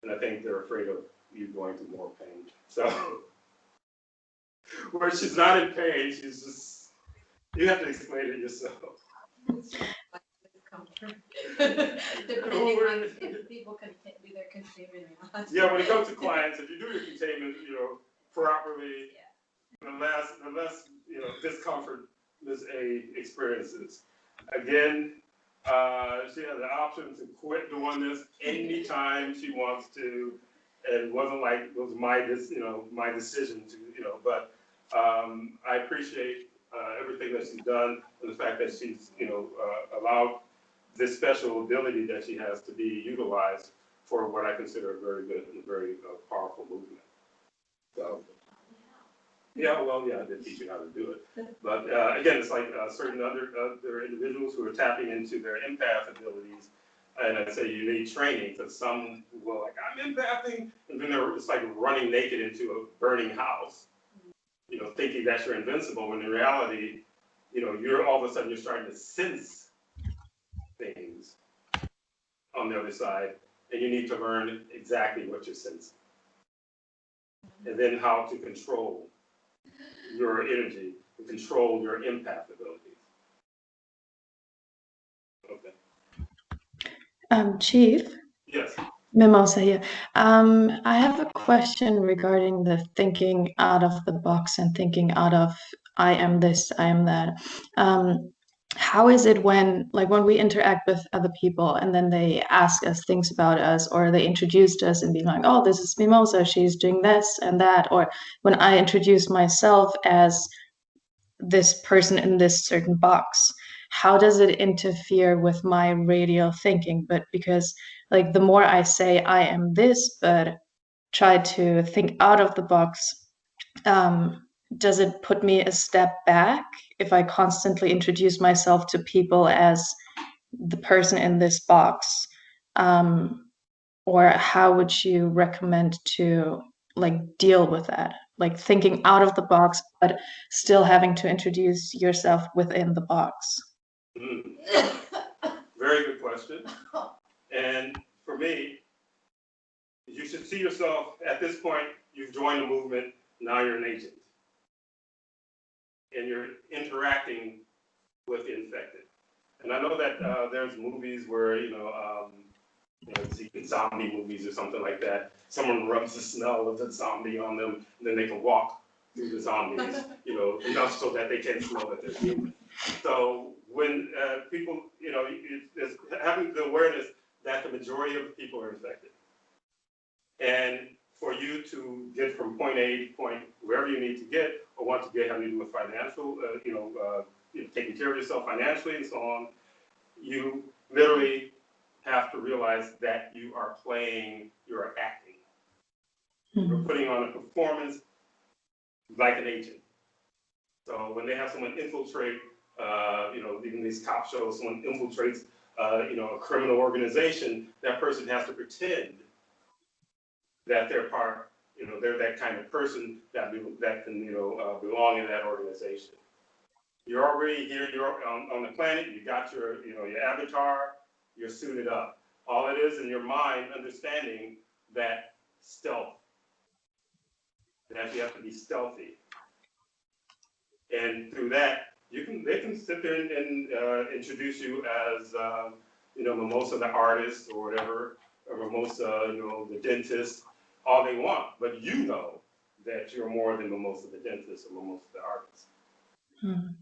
And I think they're afraid of you going through more pain. So, where she's not in pain, she's just, you have to explain it yourself. Discomfort. Depending on if people can do their containment or not. Yeah, when it comes to clients, if you do your containment, properly, the less discomfort Ms. A experiences. Again, she has the option to quit doing this anytime she wants to. And it wasn't like it was my decision to, but I appreciate everything that she's done and the fact that she's, allowed this special ability that she has to be utilized for what I consider a very good and very powerful movement. So, I did teach you how to do it. But again, it's like certain other individuals who are tapping into their empath abilities. And I say you need training, because some will like, I'm empathing, and then it's like running naked into a burning house, thinking that you're invincible, when in reality, you're all of a sudden you're starting to sense things on the other side, and you need to learn exactly what you're sensing. And then how to control your energy, to control your empath abilities. Okay. Chief? Yes. Mimosa here. I have a question regarding the thinking out of the box and thinking out of I am this, I am that. How is it when we interact with other people and then they ask us things about us, or they introduced us and being like, oh, this is Mimosa, she's doing this and that, or when I introduce myself as this person in this certain box, how does it interfere with my radial thinking? But because the more I say I am this, but try to think out of the box, does it put me a step back if I constantly introduce myself to people as the person in this box? Or how would you recommend to deal with that? Thinking out of the box, but still having to introduce yourself within the box. Very good question. And for me, you should see yourself at this point, you've joined the movement, now you're an agent. And you're interacting with the infected. And I know that there's movies where, see zombie movies or something like that. Someone rubs the smell of the zombie on them, and then they can walk through the zombies, enough so that they can't smell that they're human. So when people, it's having the awareness that the majority of people are infected. And for you to get from point A to point wherever you need to get or want to get, having to do with financial, taking care of yourself financially and so on, you literally have to realize that you are playing, you are acting. You're putting on a performance like an agent. So when they have someone infiltrate, even these cop shows, someone infiltrates, a criminal organization, that person has to pretend that they're part, they're that kind of person that can, belong in that organization. You're already here, you're on the planet, you got your, your avatar, you're suited up. All it is in your mind, understanding that stealth, that you have to be stealthy. And through that, they can sit there and introduce you as, Mimosa the artist or whatever, or Mimosa, the dentist, all they want. But you know that you're more than Mimosa the dentist or Mimosa the artist. Mm.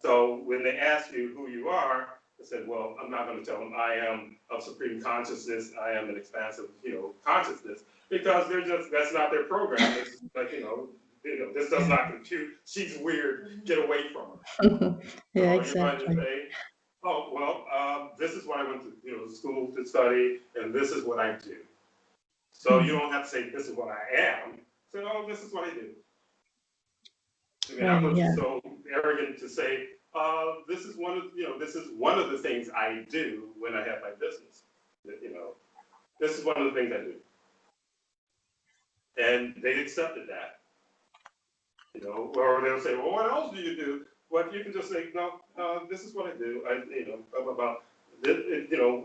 So when they ask you who you are, I said, well, I'm not going to tell them I am of supreme consciousness, I am an expansive, consciousness, because that's not their program. It's like, this does not compute. She's weird. Get away from her. Yeah, So exactly. you're going to say, oh, well, this is what I went to, school to study, and this is what I do. So you don't have to say, this is what I am. Say, oh, this is what I do. I mean, I'm Right, so arrogant to say, this is one of the things I do when I have my business. This is one of the things I do. And they accepted that. Or they'll say, well, what else do you do? Well, you can just say, no, this is what I do.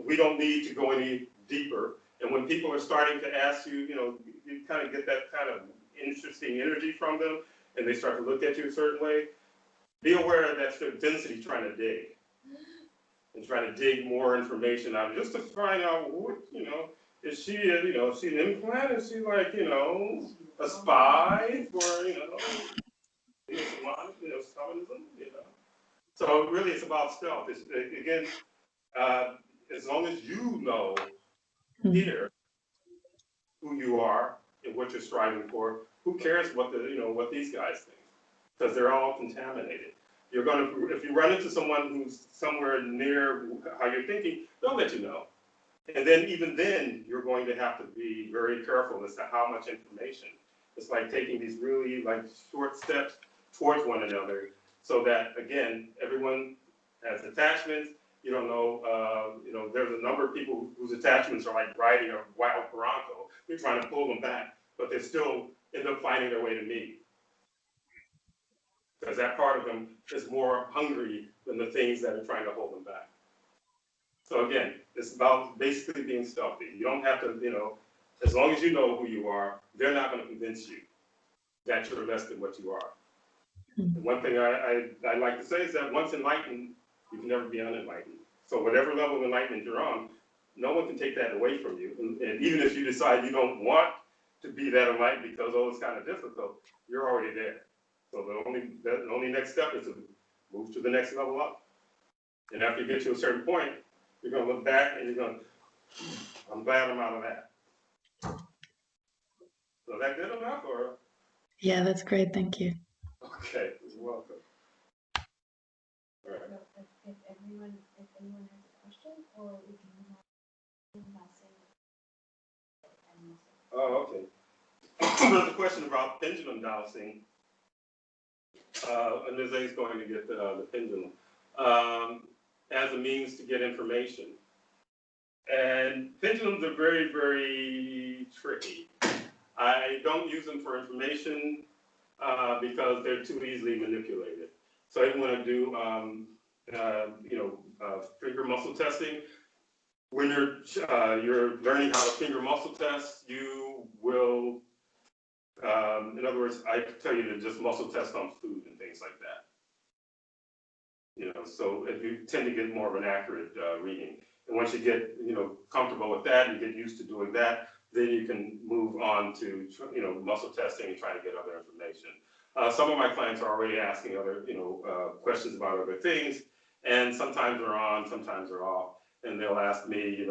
We don't need to go any deeper. And when people are starting to ask you, you kind of get that kind of interesting energy from them, and they start to look at you a certain way, be aware that that's their density trying to dig. And trying to dig more information out, just to find out what, is she, is she an implant? Is she like, a spy for, Shamanism, So really it's about stealth. It's, again, as long as you know here who you are and what you're striving for, who cares what what these guys think? Because they're all contaminated. You're going to, if you run into someone who's somewhere near how you're thinking, they'll let you know. And then even then, you're going to have to be very careful as to how much information. It's like taking these really short steps towards one another, so that again, everyone has attachments. You don't know, there's a number of people whose attachments are like riding a wild bronco. They're trying to pull them back, but they still end up finding their way to me. Because that part of them is more hungry than the things that are trying to hold them back. So again, it's about basically being stealthy. You don't have to, as long as you know who you are, they're not going to convince you that you're less than what you are. And one thing I like to say is that once enlightened, you can never be unenlightened. So whatever level of enlightenment you're on, no one can take that away from you. And even if you decide you don't want to be that enlightened because, it's kind of difficult, you're already there. So the only next step is to move to the next level up. And after you get to a certain point, you're going to look back and you're going to, I'm glad I'm out of that. So is that good enough, or? Yeah, that's great. Thank you. Okay, you're welcome. All right. So if anyone has a question, or we can move on. Oh, okay. There's a question about pendulum dowsing. And Nizay's going to get the pendulum as a means to get information. And pendulums are very, very tricky. I don't use them for information because they're too easily manipulated. So I want to do, finger muscle testing. When you're learning how to finger muscle test, you will, in other words, I tell you to just muscle test on food and things like that. so you tend to get more of an accurate reading. And once you get, comfortable with that and you get used to doing that, then you can move on to, muscle testing and trying to get other information. Some of my clients are already asking other, questions about other things, and sometimes they're on, sometimes they're off, and they'll ask me,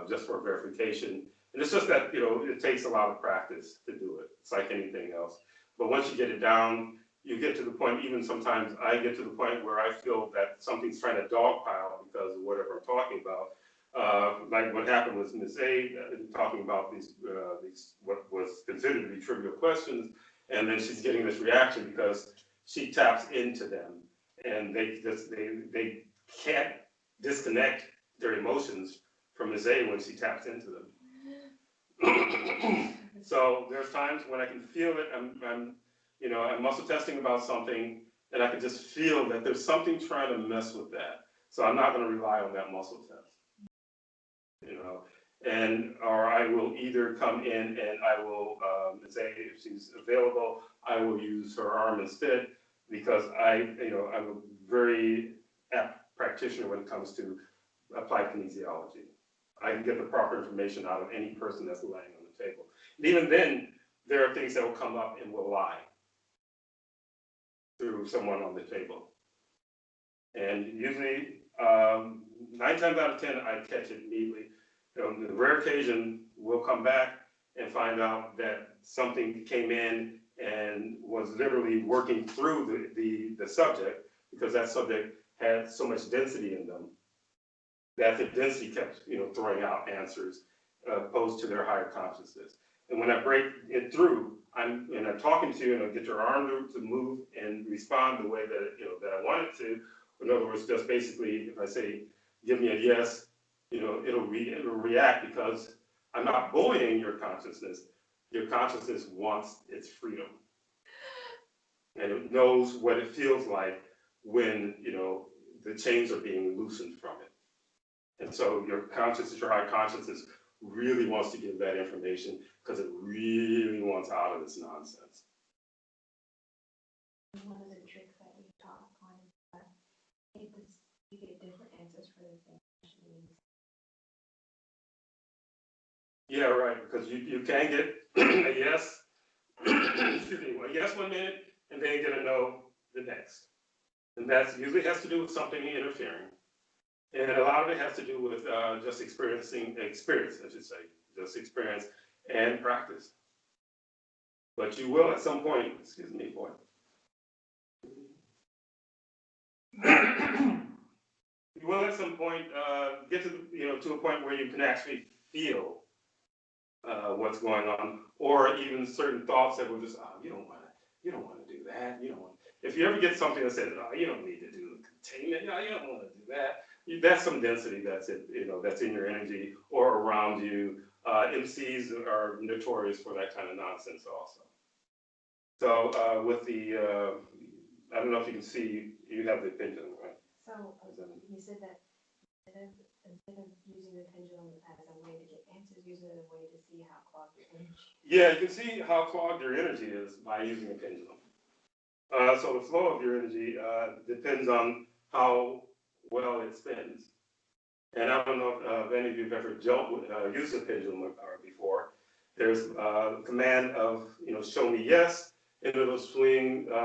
just for verification. And it's just that, it takes a lot of practice to do it. It's like anything else. But once you get it down, you get to the point, even sometimes I get to the point where I feel that something's trying to dogpile because of whatever I'm talking about. Like what happened with Miss A, talking about these what was considered to be trivial questions, and then she's getting this reaction because she taps into them, and they can't disconnect their emotions from Miss A when she taps into them. So there's times when I can feel it. I'm muscle testing about something, and I can just feel that there's something trying to mess with that. So I'm not going to rely on that muscle test. Or I will either come in and I will say if she's available, I will use her arm instead, because I'm a very apt practitioner when it comes to applied kinesiology. I can get the proper information out of any person that's lying on the table. And even then, there are things that will come up and will lie through someone on the table. And usually, 9 times out of 10, I catch it immediately. On the rare occasion, we'll come back and find out that something came in and was literally working through the subject, because that subject had so much density in them that the density kept, throwing out answers opposed to their higher consciousness. And when I break it through, I'm talking to you, and I get your arm to move and respond the way that that I want it to. In other words, just basically, if I say, give me a yes, it'll react, because I'm not bullying your consciousness. Your consciousness wants its freedom, and it knows what it feels like when the chains are being loosened from it. And so your consciousness, your high consciousness, really wants to give that information, because it really wants out of this nonsense. One of the tricks that we taught clients that you get different answers for the same question. Yeah, right, because you can get a yes, excuse me, a yes 1 minute, and then you get a no the next. And that usually has to do with something interfering. And a lot of it has to do with just experience, I should say, just experience and practice. But you will at some point, excuse me, boy. You will at some point get to to a point where you can actually feel what's going on, or even certain thoughts that will just, you don't want to do that. If you ever get something that says, you don't need to do containment, you don't want to do that. That's some density that's that's in your energy or around you. MCs are notorious for that kind of nonsense also. So with the, I don't know if you can see, you have the pendulum, right? So you said that instead of using the pendulum as a way to get answers, use it as a way to see how clogged your energy. Yeah, you can see how clogged your energy is by using a pendulum. So the flow of your energy depends on how well it spins. And I don't know if any of you have ever used a pendulum before. There's a command of, show me yes, and it'll swing. A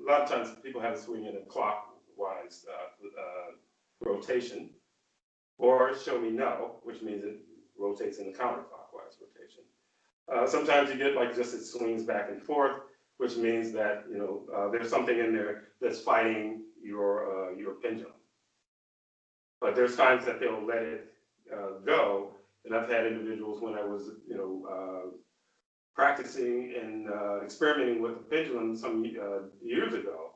lot of times people have it swing in a clockwise rotation, or show me no, which means it rotates in a counterclockwise rotation. Sometimes you get like just it swings back and forth, which means that there's something in there that's fighting your pendulum. But there's times that they'll let it go, and I've had individuals when I was practicing and experimenting with the pendulum some years ago,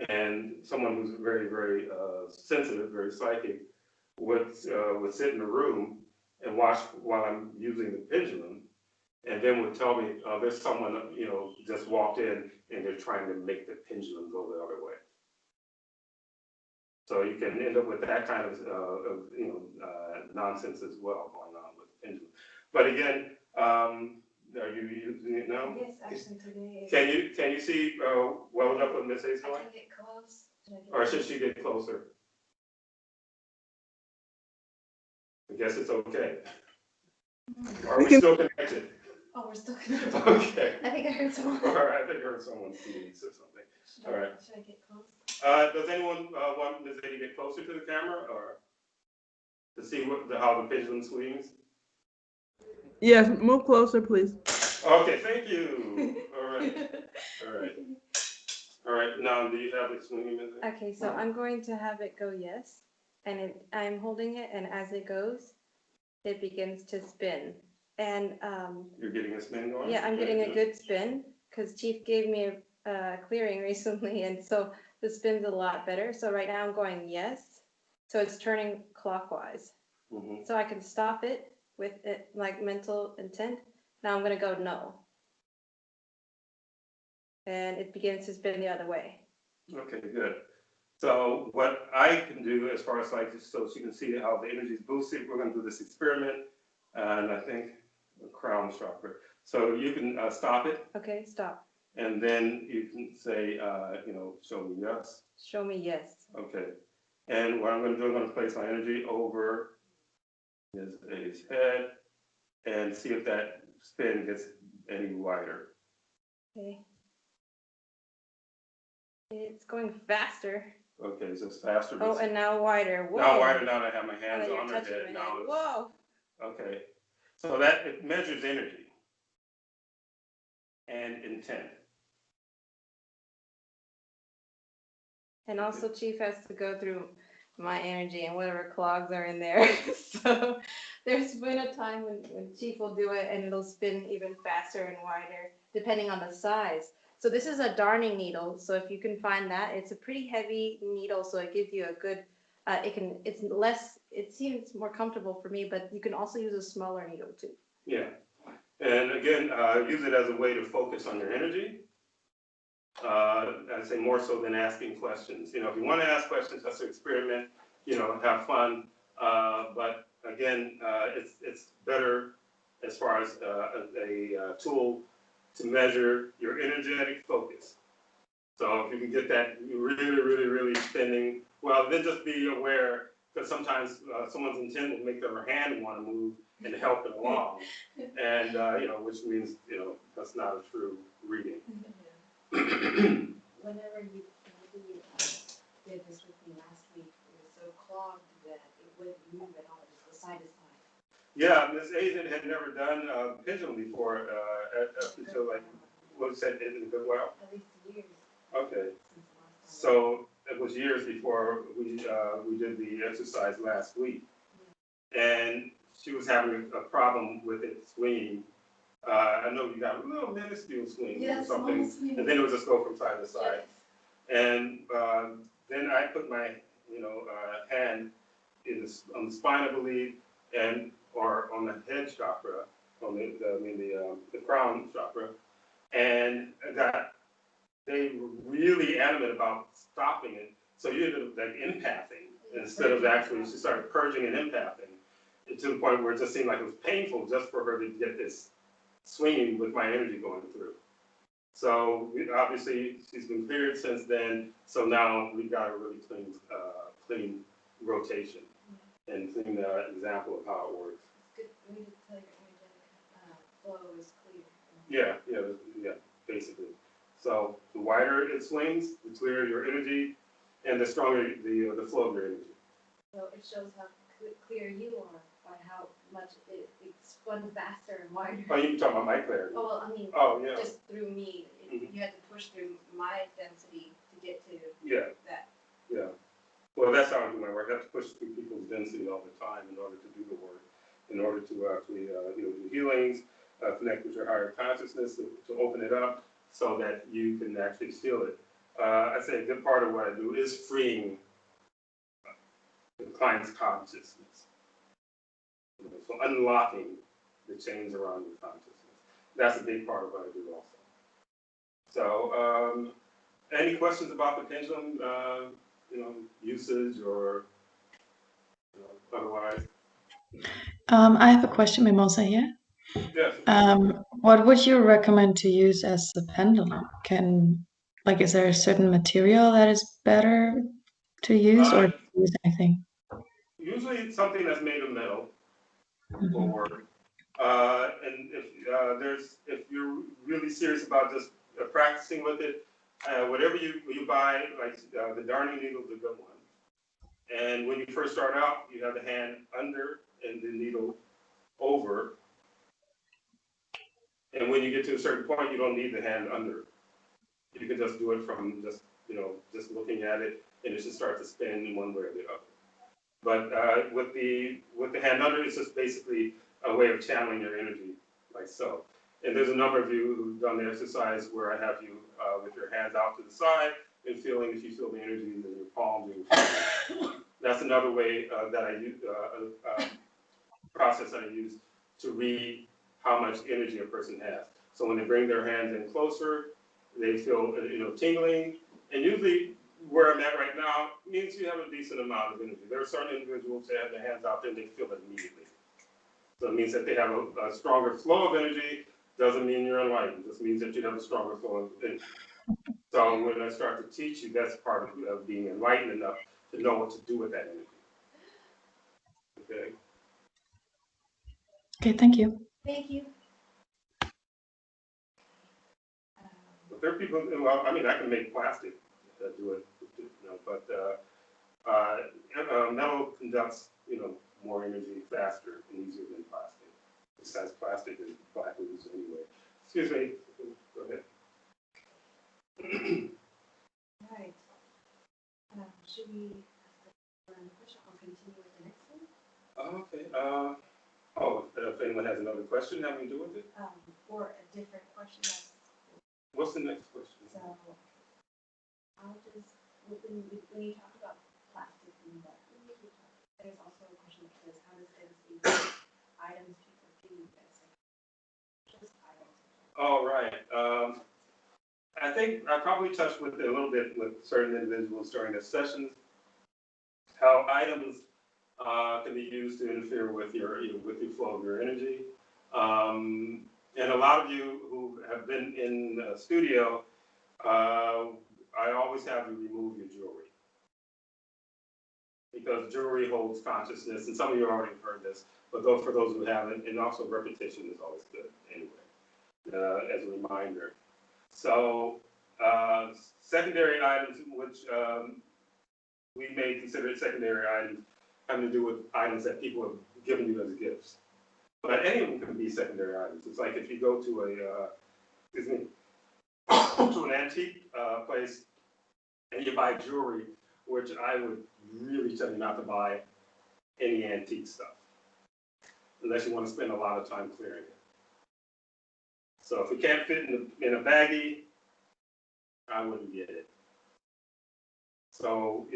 and someone who's very, very sensitive, very psychic, would sit in a room and watch while I'm using the pendulum, and then would tell me, there's someone, just walked in and they're trying to make the pendulum go the other way. So you can end up with that kind of nonsense as well going on with the pendulum. But again, are you using it now? Yes, actually today. Can you see well enough what Miss A is I doing? can get close. Or should she get closer? I guess it's okay. Are we still connected? Oh, we're still connected. Okay. I think I heard someone. All right, I think I heard someone sneeze or something. All right. Should I get close? Does anyone want Ms. A to get closer to the camera or to see how the pendulum swings? Yes, move closer, please. Okay, thank you. All right. All right. All right. Now, do you have it swinging, Ms. A? Okay, so I'm going to have it go yes, and I'm holding it, and as it goes, it begins to spin. And You're getting a spin going? yeah, I'm getting a good spin because Chief gave me a clearing recently, and so the spin's a lot better. So right now I'm going yes, so it's turning clockwise. Mm-hmm. So I can stop it with it like mental intent. Now I'm gonna go no. And it begins to spin the other way. Okay, good. So what I can do as far as like, so you can see how the energy is boosted, we're gonna do this experiment. And I think the crown chakra. So you can stop it. Okay, stop. And then you can say, show me yes. Show me yes. Okay. And what I'm gonna do, I'm gonna place my energy over his head and see if that spin gets any wider. Okay. It's going faster. Okay, so it's faster. Oh, and now wider. Whoa. Now wider, now that I have my Now hands that you're on her touching head. my Now head. it's, Whoa. okay. So that it measures energy and intent. And also Chief has to go through my energy and whatever clogs are in there. So there's been a time when Chief will do it and it'll spin even faster and wider depending on the size. So this is a darning needle. So if you can find that, it's a pretty heavy needle. So it gives you a good, it seems more comfortable for me, but you can also use a smaller needle too. Yeah. And again, use it as a way to focus on your energy. I'd say more so than asking questions. If you want to ask questions, that's an experiment, have fun. But again, it's better as far as a tool to measure your energetic focus. So if you can get that really, really, really spinning, well, then just be aware, because sometimes someone's intent will make their hand want to move and help it along. And, which means, that's not a true reading. Whenever you did this with me last week, it was so clogged that it wouldn't move at all, just the side to side. Yeah, Ms. Aiden had never done pendulum before, until like, what was that, in a good while? At least years Okay, since the last time. so it was years before we did the exercise last week. And she was having a problem with it swinging. I know you got a little minuscule swing or something, and then it would just go from side to side. And then I put my, hand on the spine, I believe, or on the head chakra, on the crown chakra, and they were really adamant about stopping it. So you ended up like empathing instead of actually, she started purging and empathing to the point where it just seemed like it was painful just for her to get this swinging with my energy going through. So obviously she's been cleared since then. So now we've got a really clean rotation and clean example of how it works. It's good. We just tell your energetic flow is clear. Yeah, basically. So the wider it swings, the clearer your energy, and the stronger the flow of your energy. So it shows how clear you are by how much it spun faster and wider. Oh, you talking about my clarity? Oh, well, I mean, Yeah. just through me, you had to push through my density to get to that. Yeah. Well, that's how I do my work. I have to push through people's density all the time in order to do the work, in order to actually, do healings, connect with your higher consciousness to open it up so that you can actually feel it. I'd say a good part of what I do is freeing the client's consciousness. So unlocking the chains around your consciousness. That's a big part of what I do also. So, any questions about the pendulum, usage or otherwise? I have a question, Mimosa here. Yes. What would you recommend to use as a pendulum? Can Like, is there a certain material that is better to use, or Uh, use anything? Usually it's something that's made of metal will Mhm. work. And if you're really serious about just practicing with it, whatever you buy, like the darning needle is a good one. And when you first start out, you have the hand under and the needle over. And when you get to a certain point, you don't need the hand under. You can just do it from just looking at it, and it should start to spin in one way or the other. But with the hand under, it's just basically a way of channeling your energy, like so. And there's a number of you who've done the exercise where I have you with your hands out to the side and feeling, if you feel the energy in your palms. That's another way that I use, process I use to read how much energy a person has. So when they bring their hands in closer, they feel tingling, and usually where I'm at right now means you have a decent amount of energy. There are certain individuals that have their hands out there and they feel it immediately. So it means that they have a stronger flow of energy. Doesn't mean you're enlightened. This means that you have a stronger flow of energy. So when I start to teach you, that's part of being enlightened enough to know what to do with that energy. Okay. Okay, thank you. Thank you. But there are people. Well, I mean, I can make plastic do it, but metal conducts, more energy faster and easier than plastic. Besides, plastic is black loose anyway. Excuse me. Go ahead. Right. Should we ask another question? I'll continue with the next one. Okay. If anyone has another question having to do with it, Or a different question. what's the next question? So I'll just, when you talk about plastic and that, there's also a question that says, how does NSTHA items people do benefit? Just items. All right. I think I probably touched with it a little bit with certain individuals during the sessions, how items can be used to interfere with your flow of your energy. And a lot of you who have been in the studio, I always have you remove your jewelry, because jewelry holds consciousness, and some of you already heard this, but for those who haven't, and also repetition is always good anyway, as a reminder. So secondary items, which we may consider secondary items, having to do with items that people have given you as gifts. But any of them can be secondary items. It's like if you go to to an antique place and you buy jewelry, which I would really tell you not to buy any antique stuff, unless you want to spend a lot of time clearing it. So if it can't fit in a baggie, I wouldn't get it. So,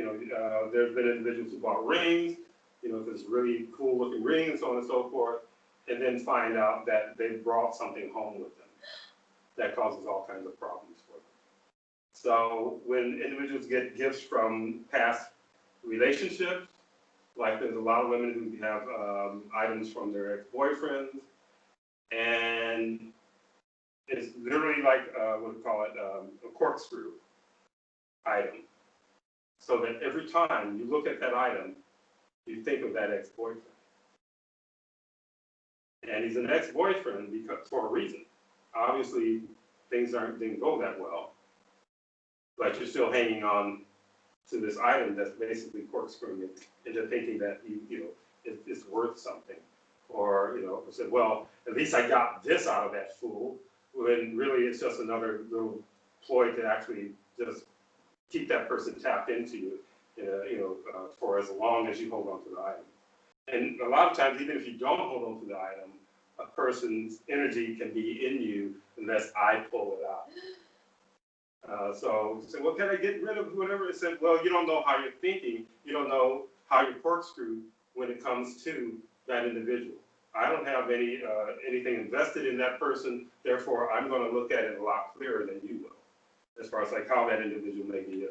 there's been individuals who bought rings, this really cool looking ring and so on and so forth, and then find out that they brought something home with them that causes all kinds of problems for them. So when individuals get gifts from past relationships, like there's a lot of women who have items from their ex-boyfriends, and it's literally like, what do you call it, a corkscrew item. So that every time you look at that item, you think of that ex-boyfriend. And he's an ex-boyfriend for a reason. Obviously, things didn't go that well, but you're still hanging on to this item that's basically corkscrewing it into thinking that it's worth something, or said, well, at least I got this out of that fool, when really it's just another little ploy to actually just keep that person tapped into you, for as long as you hold on to the item. And a lot of times, even if you don't hold on to the item, a person's energy can be in you unless I pull it out. So well, can I get rid of whatever? It said, well, you don't know how you're thinking. You don't know how you're corkscrewed when it comes to that individual. I don't have anything invested in that person. Therefore, I'm going to look at it a lot clearer than you will, as far as like how that individual may be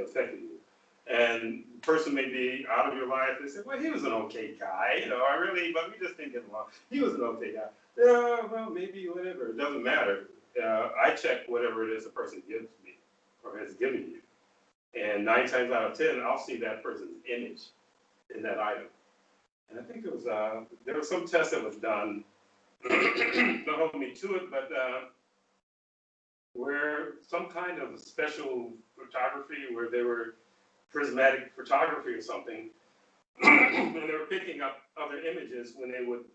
affecting you. And the person may be out of your life. They say, well, he was an okay guy, but we just didn't get along. He was an okay guy. Yeah, well, maybe whatever. It doesn't matter. I check whatever it is the person gives me. or has given you. And 9 times out of 10, I'll see that person's image in that item. And I think there was some test that was done, don't hold me to it, but where some kind of special photography where they were prismatic photography or something, and they were picking up other images when they would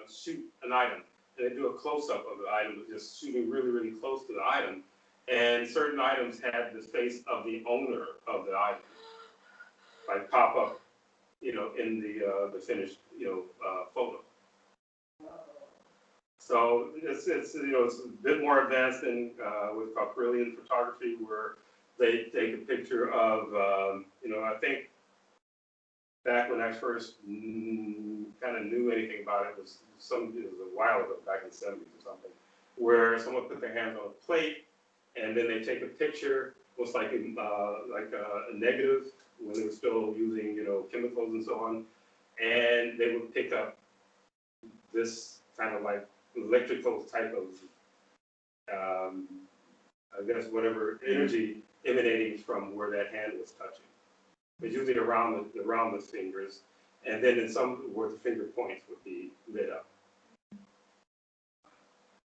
shoot an item. And they do a close-up of the item, just shooting really, really close to the item. And certain items had the face of the owner of the item, like pop up, in the finished, photo. So it's it's a bit more advanced than what's called brilliant photography, where they take a picture of, I think back when I first kind of knew anything about it was a while ago, back in the 70s or something, where someone put their hands on a plate and then they take a picture, almost like a negative when they were still using, chemicals and so on, and they would pick up this kind of like electrical type of, I guess, whatever energy emanating from where that hand was touching. But usually around the fingers, and then in some where the finger points would be lit up.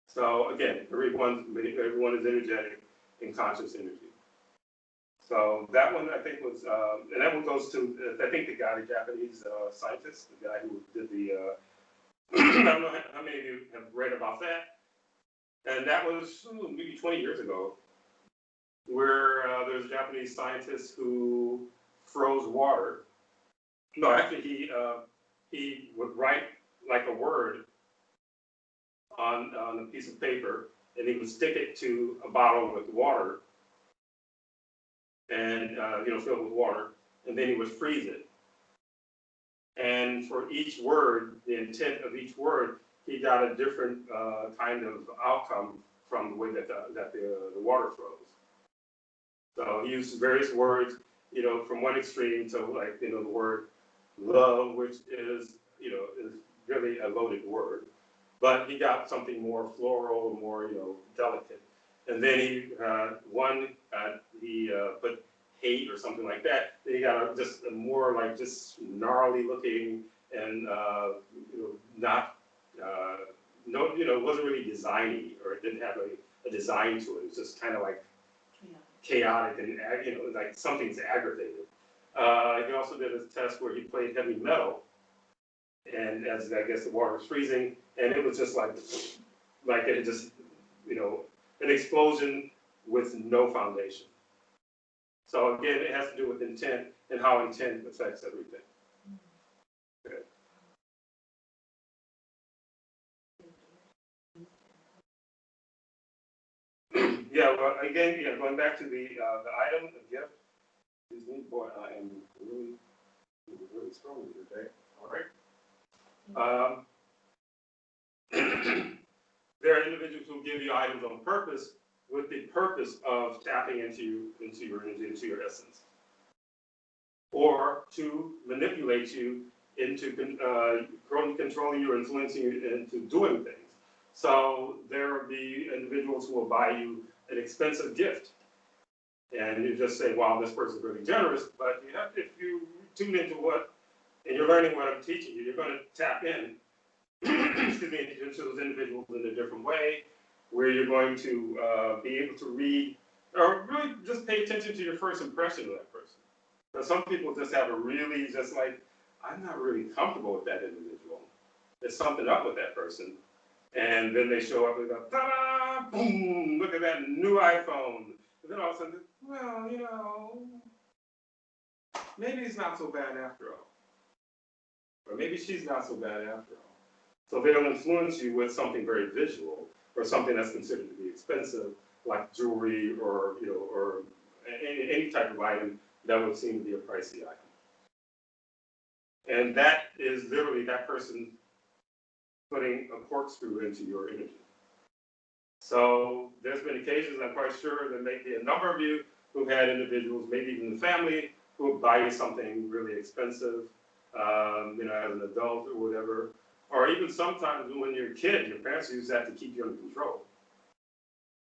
So again, everyone is energetic and conscious energy. So that one I think was, and that one goes to I think the Japanese scientist, the guy who did the. I don't know how many of you have read about that, and that was maybe 20 years ago, where there's a Japanese scientist who froze water. No, actually, he would write like a word on a piece of paper, and he would stick it to a bottle with water, and filled with water, and then he would freeze it. And for each word, the intent of each word, he got a different kind of outcome from the way that the water froze. So he used various words, from one extreme to like, the word love, which is really a loaded word, but he got something more floral, more, delicate. And then he put hate or something like that. Then he got just a more like just gnarly looking and, not, wasn't really designy, or it didn't have a design to it. It was just kind of like chaotic and, like something's aggravated. He also did a test where he played heavy metal, and as I guess the water was freezing, and it was just like it had just, an explosion with no foundation. So again, it has to do with intent and how intent affects everything. Okay. Yeah, well, again, going back to the item, the gift. Excuse me, boy, I am really strong today. All right. There are individuals who give you items on purpose with the purpose of tapping into your energy, into your essence, or to manipulate you into controlling you, influencing you into doing things. So there will be individuals who will buy you an expensive gift, and you just say, "Wow, this person's really generous." But if you tune into and you're learning what I'm teaching you, you're going to tap in, excuse me, into those individuals in a different way, where you're going to be able to read, or really just pay attention to your first impression of that person. But some people just have just like, I'm not really comfortable with that individual. There's something up with that person. And then they show up and go, ta-da, boom, look at that new iPhone. And then all of a sudden, well, maybe it's not so bad after all. Or maybe she's not so bad after all. So they'll influence you with something very visual, or something that's considered to be expensive, like jewelry, or any type of item that would seem to be a pricey item. And that is literally that person putting a corkscrew into your energy. So there's been occasions, I'm quite sure there may be a number of you who've had individuals, maybe even the family, who will buy you something really expensive, as an adult or whatever. Or even sometimes when you're a kid, your parents use that to keep you under control.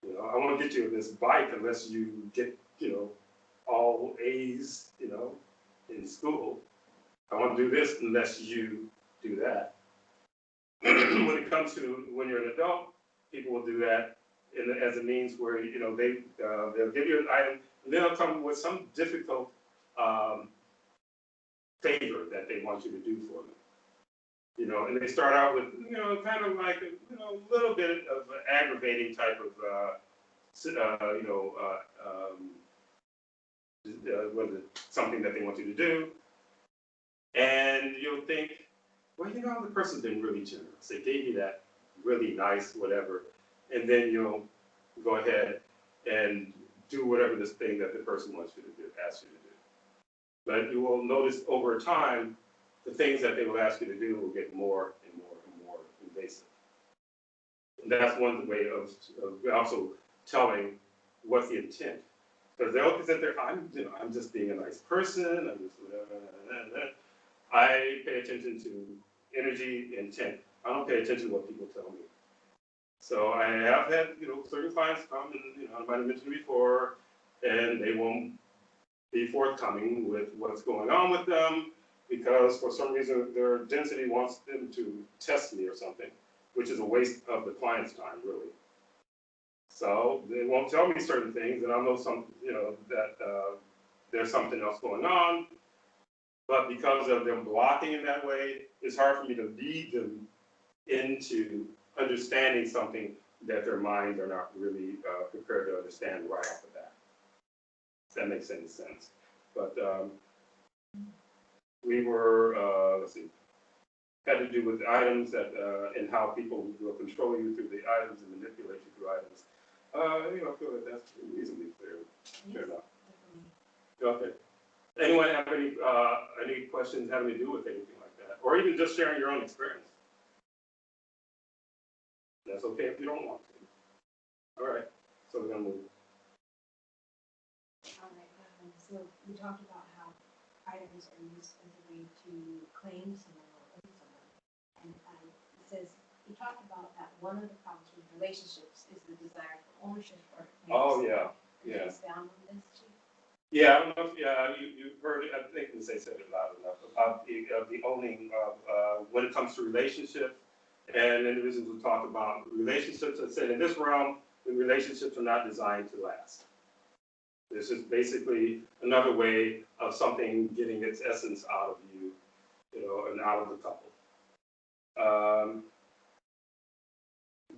You know, I won't get you this bike unless you get, all A's, in school. I won't do this unless you do that. When it comes to when you're an adult, people will do that as a means where, they'll give you an item and then they'll come with some difficult favor that they want you to do for them. And they start out with, kind of like a little bit of an aggravating type of, was it something that they want you to do? And you'll think, well, the person's been really generous. They gave you that really nice whatever, and then you'll go ahead and do whatever this thing that the person wants you to do, asks you to do. But you will notice over time, the things that they will ask you to do will get more and more and more invasive. And that's one way of also telling what's the intent. Because they'll sit there, I'm just being a nice person, I'm just, I pay attention to energy, intent. I don't pay attention to what people tell me. So I have had, certain clients come and, I might have mentioned before, and they won't be forthcoming with what's going on with them because for some reason their density wants them to test me or something, which is a waste of the client's time, really. So they won't tell me certain things, and I'll know that there's something else going on. But because of them blocking in that way, it's hard for me to lead them into understanding something that their minds are not really prepared to understand right off the bat. If that makes any sense. But we were, had to do with items that and how people will control you through the items and manipulate you through items. I feel that that's reasonably clear. Fair enough. Okay. Anyone have any questions having to do with anything like that, or even just sharing your own experience? That's okay if you don't want to. All right. So we're gonna move. All right. So we talked about how items are used as a way to claim someone or own someone, and it says you talked about that one of the problems with relationships is the desire for ownership or claim. Oh yeah, Can you expound on this, Chief? Yeah, I don't know if you've heard it. I think they said it loud enough about the owning when it comes to relationships, and individuals will talk about relationships. I said in this realm, the relationships are not designed to last. This is basically another way of something getting its essence out of you, and out of the couple.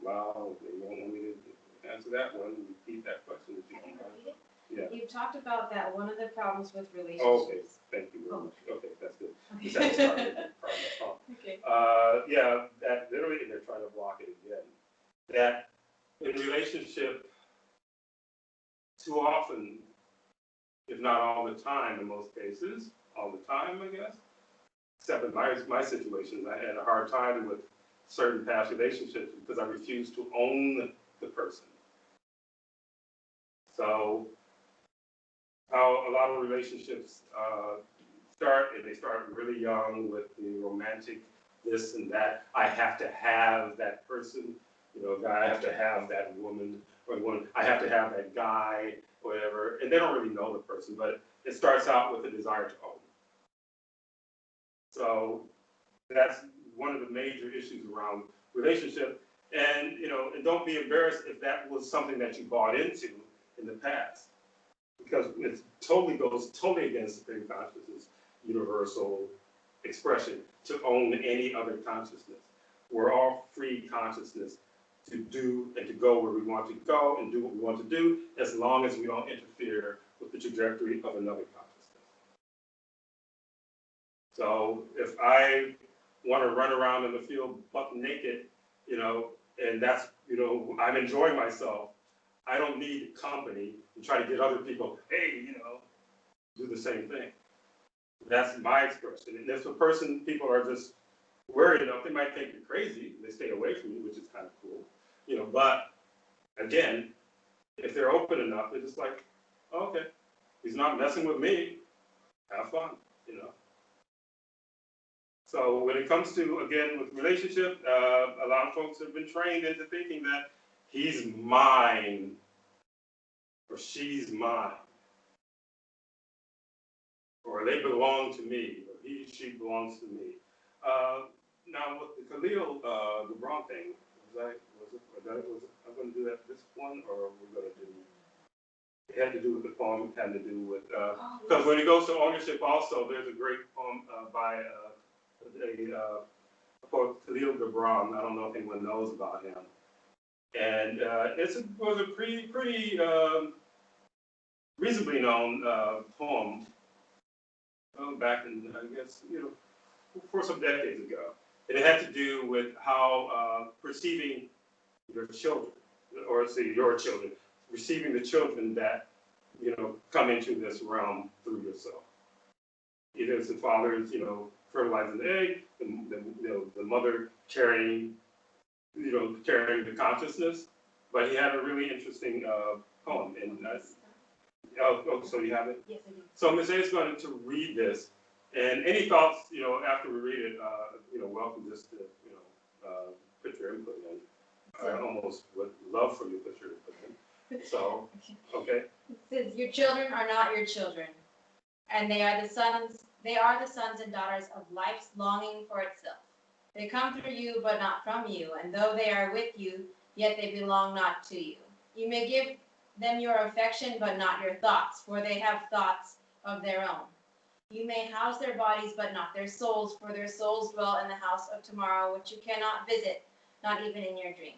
Well, they won't want me to answer that one. Repeat that question if you don't mind. Yeah. You've talked about that one of the problems with relationships. Okay, thank you very much. Okay, that's good. Okay. Yeah, that literally, and they're trying to block it again. That in relationship, too often, if not all the time, in most cases, all the time, I guess. Except in my situations, I had a hard time with certain past relationships because I refused to own the person. So how a lot of relationships start, and they start really young with the romantic this and that. I have to have that person, I have to have that woman, or woman, I have to have that guy, whatever. And they don't really know the person, but it starts out with a desire to own. So that's one of the major issues around relationship. And, and don't be embarrassed if that was something that you bought into in the past, because it goes totally against the consciousness universal expression to own any other consciousness. We're all free consciousness to do and to go where we want to go and do what we want to do, as long as we don't interfere with the trajectory of another consciousness. So if I want to run around in the field buck naked, and that's, I'm enjoying myself, I don't need company and try to get other people, hey, do the same thing. That's my expression. And if people are just worried enough, they might think you're crazy, they stay away from you, which is kind of cool. But again, if they're open enough, they're just like, oh, okay, he's not messing with me, have fun, So when it comes to, again, with relationship, a lot of folks have been trained into thinking that he's mine or she's mine, or they belong to me, or she belongs to me. Now with the Khalil Gibran thing, I'm going to do that this one, or we're going to do? It had to do with the poem. It had to do with because when it goes to ownership, also there's a great poem by a poet Khalil Gibran. I don't know if anyone knows about him, and it was a pretty reasonably known poem back in, I guess, for some decades ago. And it had to do with how perceiving your children, or say your children, receiving the children that, come into this realm through yourself. Either it's the father's, fertilizing the egg, the mother carrying the consciousness. But he had a really interesting poem, and so you have it? Yes, I do. So Ms. A is going to read this, and any thoughts, after we read it, welcome just to, put your input in. I almost would love for you to put your input in. So, okay. It says, your children are not your children, and they are the sons and daughters of life's longing for itself. They come through you, but not from you, and though they are with you, yet they belong not to you. You may give them your affection, but not your thoughts, for they have thoughts of their own. You may house their bodies, but not their souls, for their souls dwell in the house of tomorrow, which you cannot visit, not even in your dreams.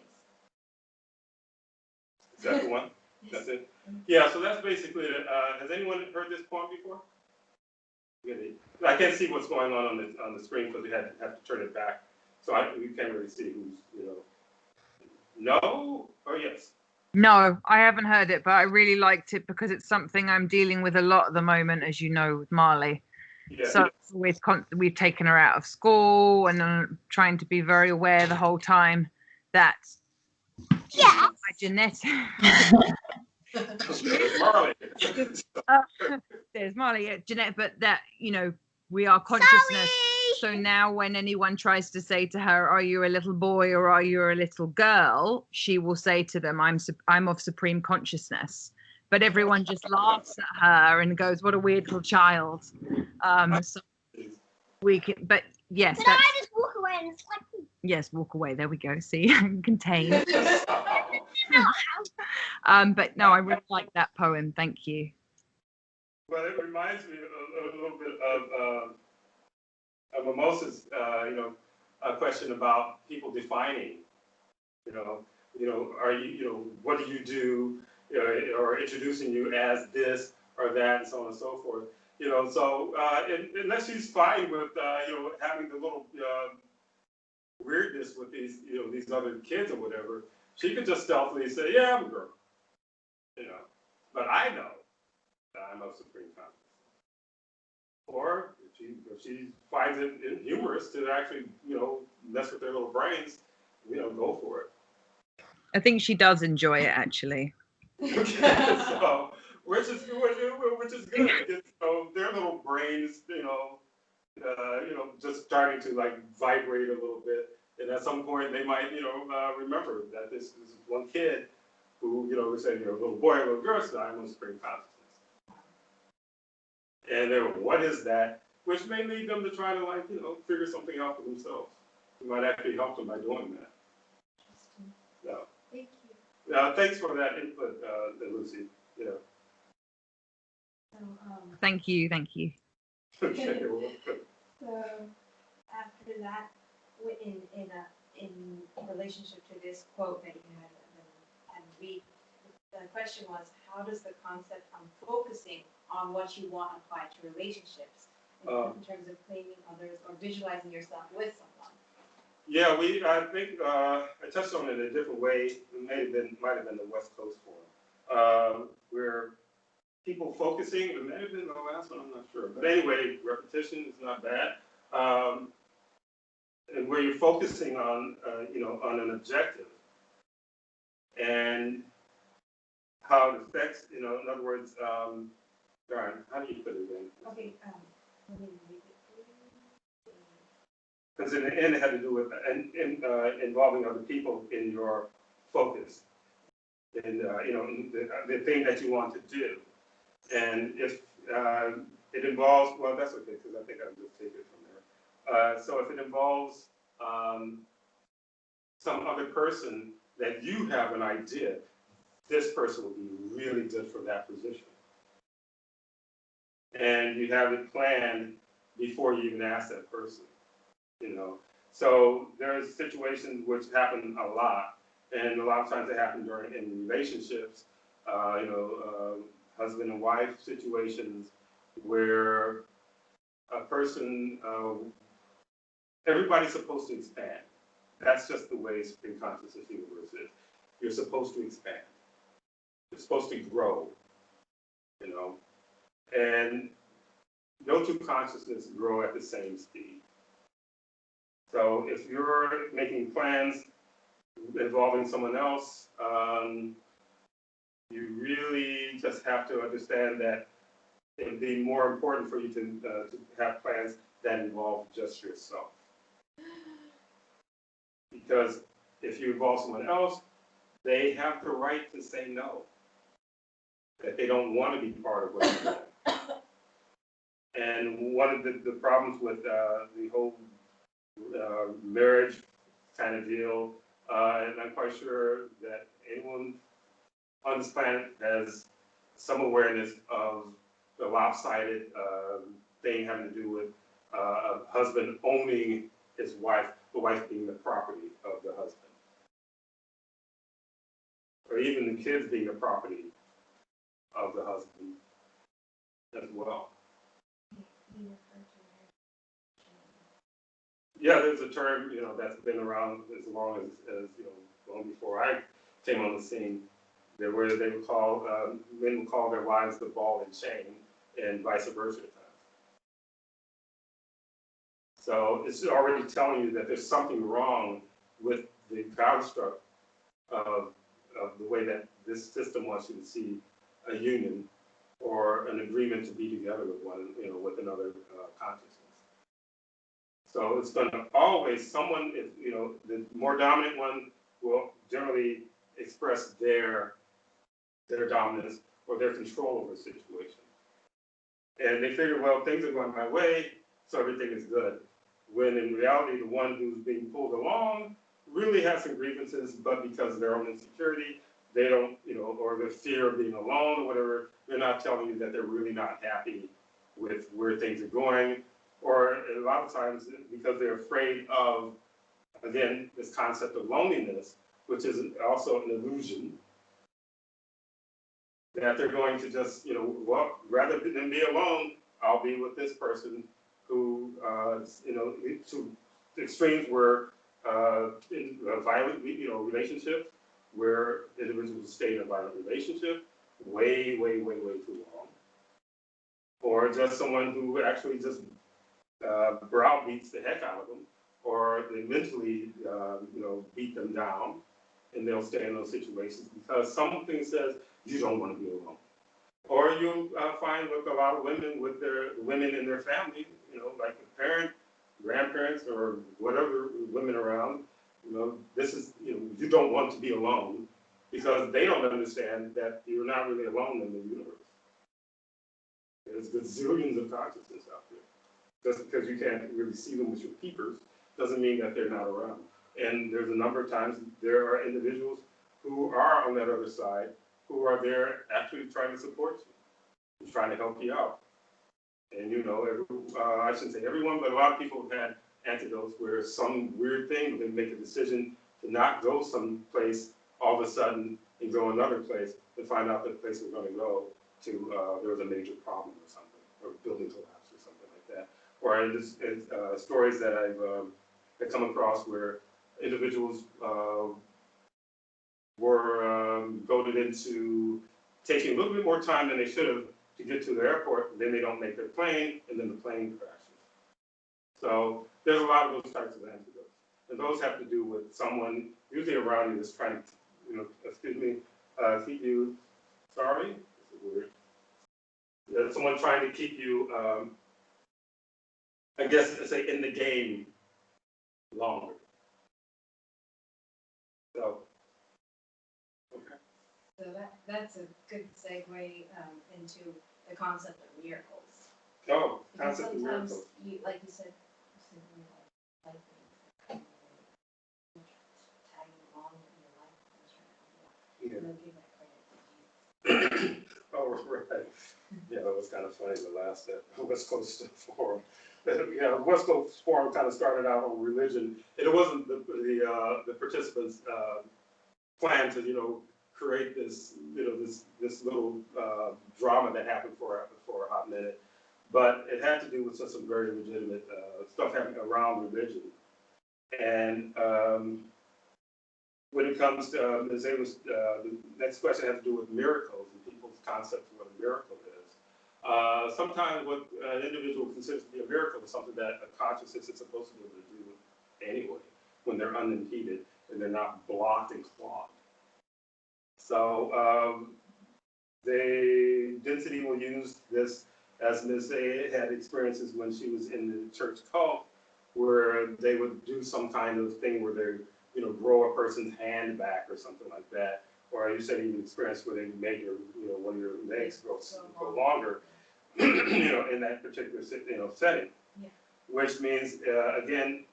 Is that the one? That's it? Yeah, so that's basically it. Has anyone heard this poem before? I can't see what's going on the screen because we have to turn it back. So we can't really see who's, no or yes? No, I haven't heard it, but I really liked it because it's something I'm dealing with a lot at the moment, as you know, with Marley. Yeah. So we've taken her out of school, and I'm trying to be very aware the whole time that my genetic. There's Marley. There's Marley, Jeanette, but that we are consciousness. So now when anyone tries to say to her, are you a little boy or are you a little girl, she will say to them, I'm of supreme consciousness. But everyone just laughs at her and goes, what a weird little child. So we can, but yes. Can I just walk away and it's like, yes, walk away. There we go. See, contained. But no, I really like that poem. Thank you. Well, it reminds me a little bit of Mimosa's, a question about people defining, are you, what do you do, or introducing you as this or that, and so on and so forth. So unless she's fine with, having the little weirdness with these, these other kids or whatever, she could just stealthily say, yeah, I'm a girl, But I know that I'm of supreme consciousness. Or if she finds it humorous to actually, mess with their little brains, go for it. I think she does enjoy it, actually. So, which is good. So their little brains, just starting to like vibrate a little bit, and at some point they might, remember that this is one kid who, we say, a little boy or little girl, so I'm on supreme consciousness. And then what is that? Which may lead them to try to figure something out for themselves. You might actually help them by doing that. So, Thank you. thanks for that input, Lucy. Yeah. So, Thank you. Okay, well, So after that, in relationship to this quote that you had and read, the question was, how does the concept of focusing on what you want apply to relationships in terms of claiming others or visualizing yourself with someone? Yeah, I think I touched on it in a different way. It might have been the West Coast forum, where people focusing. It might have been the last one. I'm not sure, but anyway, repetition is not bad. And where you're focusing on, on an objective, and how it affects, in other words, Darren, how do you put it in? Okay, let me read it. Because in the end, it had to do with involving other people in your focus. in the thing that you want to do. And if it involves, well, that's okay, because I think I'll just take it from there. So if it involves some other person that you have an idea, this person will be really good for that position. And you have it planned before you even ask that person, So there's situations which happen a lot, and a lot of times they happen in relationships, husband and wife situations where a person, everybody's supposed to expand. That's just the way in consciousness universe is. You're supposed to expand. You're supposed to grow, and no two consciousness grow at the same speed. So if you're making plans involving someone else, you really just have to understand that it would be more important for you to have plans that involve just yourself. Because if you involve someone else, they have the right to say no, that they don't want to be part of what you're doing. And one of the problems with the whole marriage kind of deal, and I'm quite sure that anyone on this planet has some awareness of the lopsided thing having to do with a husband owning his wife, the wife being the property of the husband. Or even the kids being the property of the husband as well. Yeah, there's a term, that's been around as long as long before I came on the scene. They would call, men would call their wives the ball and chain, and vice versa. So it's already telling you that there's something wrong with the construct of the way that this system wants you to see a union or an agreement to be together with with another consciousness. So it's going to always, the more dominant one will generally express their dominance or their control over the situation. And they figure, well, things are going my way, so everything is good. When in reality, the one who's being pulled along really has some grievances, but because of their own insecurity, they don't, or the fear of being alone or whatever, they're not telling you that they're really not happy with where things are going. Or a lot of times, because they're afraid of, again, this concept of loneliness, which is also an illusion, that they're going to just, well, rather than be alone, I'll be with this person who, to extremes where in a violent, relationship, where individuals stay in a violent relationship way, way, way, way too long. Or just someone who actually just browbeats the heck out of them, or they mentally, beat them down, and they'll stay in those situations because something says you don't want to be alone. Or you'll find with a lot of women, with their women in their family, like the parent, grandparents, or whatever women around, this is, you don't want to be alone because they don't understand that you're not really alone in the universe. There's gazillions of consciousness out there. Just because you can't really see them with your peepers doesn't mean that they're not around. And there's a number of times there are individuals who are on that other side who are there actually trying to support you, trying to help you out. And I shouldn't say everyone, but a lot of people have had antidotes where some weird thing, they make a decision to not go someplace all of a sudden and go another place and find out that the place we're going to go to, there was a major problem or something, or building collapse or something like that. Or in stories that I've come across where individuals were goaded into taking a little bit more time than they should have to get to the airport, and then they don't make their plane, and then the plane crashes. So there's a lot of those types of antidotes. And those have to do with someone usually around you that's trying to, keep you, sorry, this is weird. Someone trying to keep you, I guess, say, in the game longer. So, okay. So that's a good segue into the concept of miracles. Oh, Because concept of sometimes miracles. you, like you said like things tagging along in your life, and they'll give that credit to Jesus. Oh, right. Yeah, that was kind of funny, the last West Coast Forum. Yeah, West Coast Forum kind of started out on religion, and it wasn't the participants' plan to, create this, this little drama that happened for a hot minute. But it had to do with some very legitimate stuff happening around religion. And when it comes to, Ms. Ava's, the next question has to do with miracles and people's concept of what a miracle is. Sometimes what an individual considers to be a miracle is something that a consciousness is supposed to be able to do anyway, when they're unimpeded and they're not blocked and clogged. So the density will use this, as Ms. A had experiences when she was in the church cult, where they would do some kind of thing where they, grow a person's hand back or something like that. Or you said even experience where they make your, one of your legs grow longer, in that particular, setting. Yeah. Which means, again,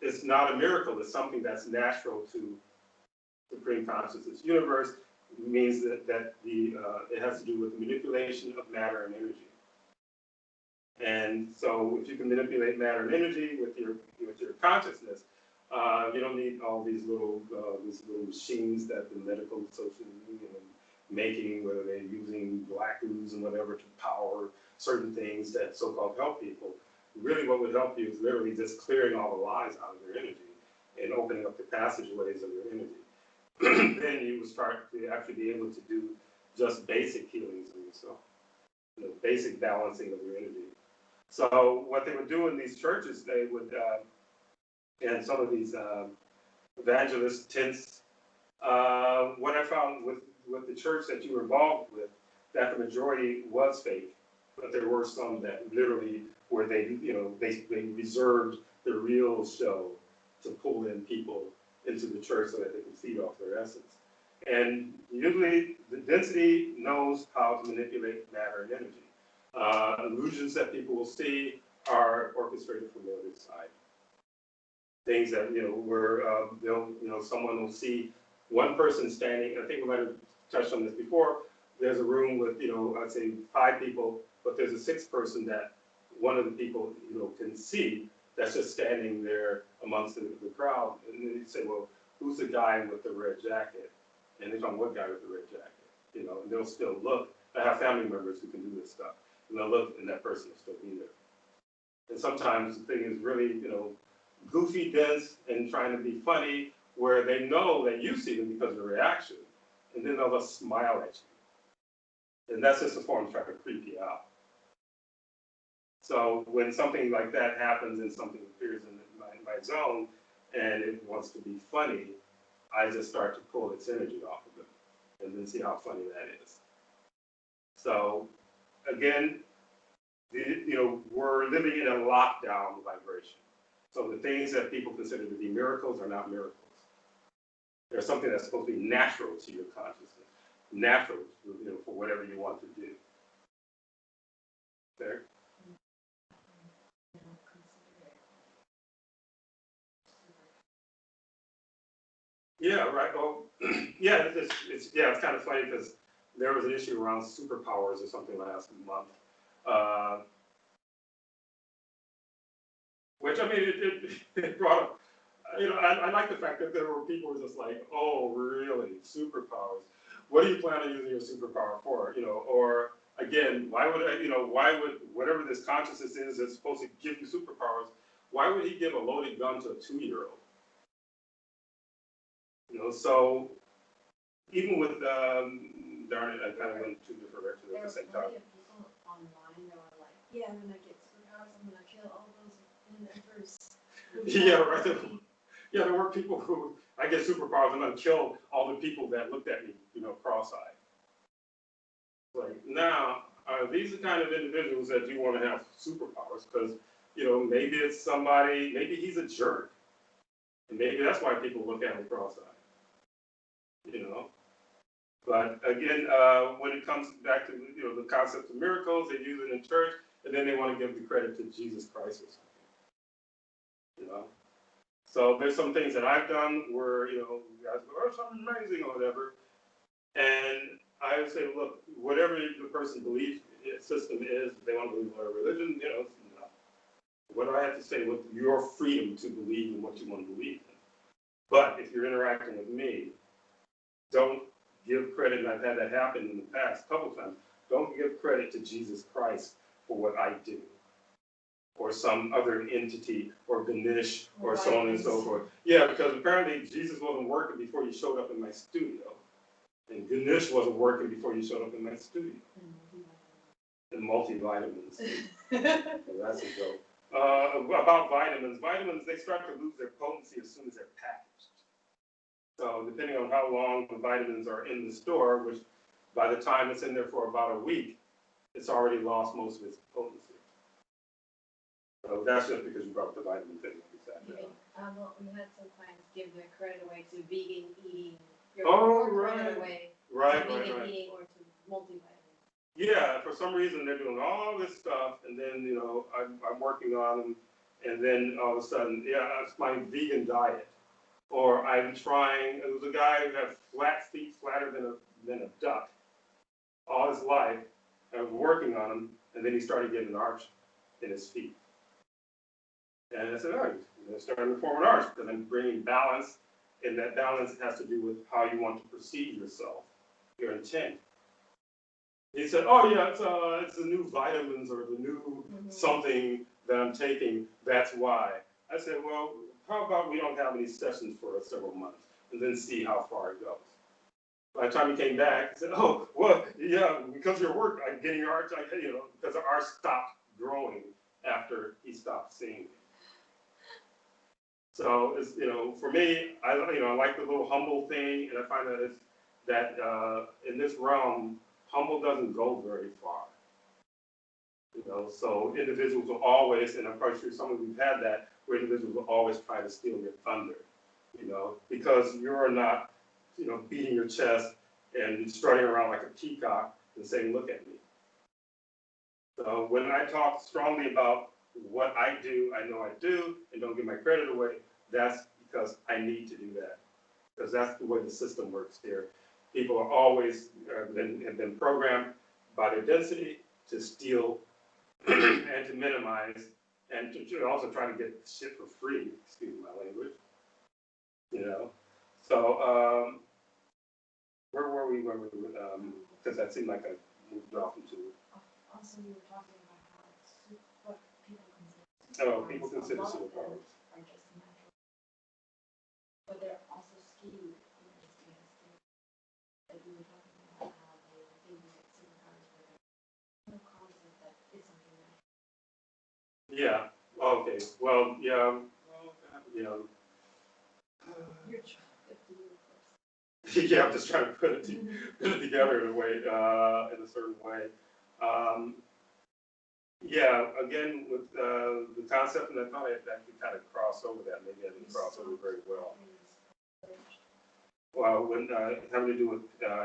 it's not a miracle. It's something that's natural to supreme consciousness universe. It means that it has to do with manipulation of matter and energy. And so if you can manipulate matter and energy with your consciousness, you don't need all these little machines that the medical social making, whether they're using black ooze and whatever to power certain things that so-called help people. Really what would help you is literally just clearing all the lies out of your energy and opening up the passageways of your energy. Then you would start to actually be able to do just basic healings of yourself, basic balancing of your energy. So what they would do in these churches, they would, and some of these evangelist tents, what I found with the church that you were involved with, that the majority was fake, but there were some that literally where they reserved the real show to pull in people into the church so that they could feed off their essence. And usually the density knows how to manipulate matter and energy. Illusions that people will see are orchestrated from the other side. Things that, where someone will see one person standing, I think we might have touched on this before, there's a room with, I'd say 5 people, but there's a 6th person that one of the people, can see that's just standing there amongst the crowd. And then you say, well, who's the guy with the red jacket? And they're talking, what guy with the red jacket? And they'll still look. I have family members who can do this stuff. And they'll look, and that person will still be there. And sometimes the thing is really, goofy, dense, and trying to be funny, where they know that you see them because of the reaction, and then they'll just smile at you. And that's just a form of trying to creep you out. So when something like that happens and something appears in my zone, and it wants to be funny, I just start to pull its energy off of it, and then see how funny that is. So again, we're living in a lockdown vibration. So the things that people consider to be miracles are not miracles. They're something that's supposed to be natural to your consciousness, natural, for whatever you want to do. There. Yeah, right. Well, yeah, it's kind of funny because there was an issue around superpowers or something last month, which I mean, it brought up. I like the fact that there were people who were just like, oh, really, superpowers? What do you plan on using your superpower for? Or again, why would whatever this consciousness is that's supposed to give you superpowers? Why would he give a loaded gun to a 2-year-old? So even with, darn it, I kind of went 2 different directions at the same time. There were plenty of people online that were like, yeah, I'm gonna get superpowers, I'm gonna kill all those inventors. Yeah, right. Yeah, there were people who, I get superpowers, I'm gonna kill all the people that looked at me, cross-eyed. Like, now, are these the kind of individuals that you want to have superpowers? Because, maybe it's somebody, maybe he's a jerk. And maybe that's why people look at him cross-eyed. you know. But again, when it comes back to, the concept of miracles, they use it in church, and then they want to give the credit to Jesus Christ or something, you know. So there's some things that I've done where, you guys go, oh, something amazing or whatever. And I would say, look, whatever the person's belief system is, if they want to believe whatever religion, what do I have to say with your freedom to believe in what you want to believe in? But if you're interacting with me, don't give credit, and I've had that happen in the past a couple times, don't give credit to Jesus Christ for what I do, or some other entity, or Ganesh, or so on and so forth. Yeah, because apparently Jesus wasn't working before you showed up in my studio, and Ganesh wasn't working before you showed up in my studio. And multivitamins. So that's a joke. About vitamins, they start to lose their potency as soon as they're packaged. So depending on how long the vitamins are in the store, which by the time it's in there for about a week, it's already lost most of its potency. So that's just because you brought up the vitamin thing. Well, we had some clients give their credit away to vegan eating. Credit away right, to vegan right. eating or to multivitamins. Yeah, for some reason they're doing all this stuff, and then I'm working on them, and then all of a sudden, it's my vegan diet, or I'm trying. There was a guy who had flat feet, flatter than a duck, all his life. I was working on him, and then he started getting an arch in his feet, and I said, "Oh, you're starting to form an arch because I'm bringing balance, and that balance has to do with how you want to perceive yourself, your intent." He said, "Oh yeah, it's the new vitamins or the new something that I'm taking. That's why." I said, "Well, how about we don't have any sessions for several months and then see how far it goes." By the time he came back, he said, "Oh, well, yeah, because of your work, I'm getting your arch, because the arch stopped growing after he stopped seeing me." So it's, for me, I like the little humble thing, and I find that in this realm, humble doesn't go very far. So individuals will always, and I'm quite sure some of you've had that, where individuals will always try to steal your thunder, because you're not, beating your chest and strutting around like a peacock and saying, "Look at me." So when I talk strongly about what I do, I know I do, and don't give my credit away, that's because I need to do that, because that's the way the system works here. People are always have been programmed by their density to steal and to minimize and to also try to get shit for free. Excuse my language. So where were we? Because that seemed like I moved off into. Also, you were talking about how what people consider Superpowers. are just natural, but they're also skewed in that you were talking about how they think that superpowers are no concept that is something natural. Yeah. Okay. Well, yeah. You're trying to do it Yeah, I'm just trying to put it together in a certain way. Again, with the concept, and I thought I could kind of cross over that. Maybe I didn't cross over very well. Well, when having to do with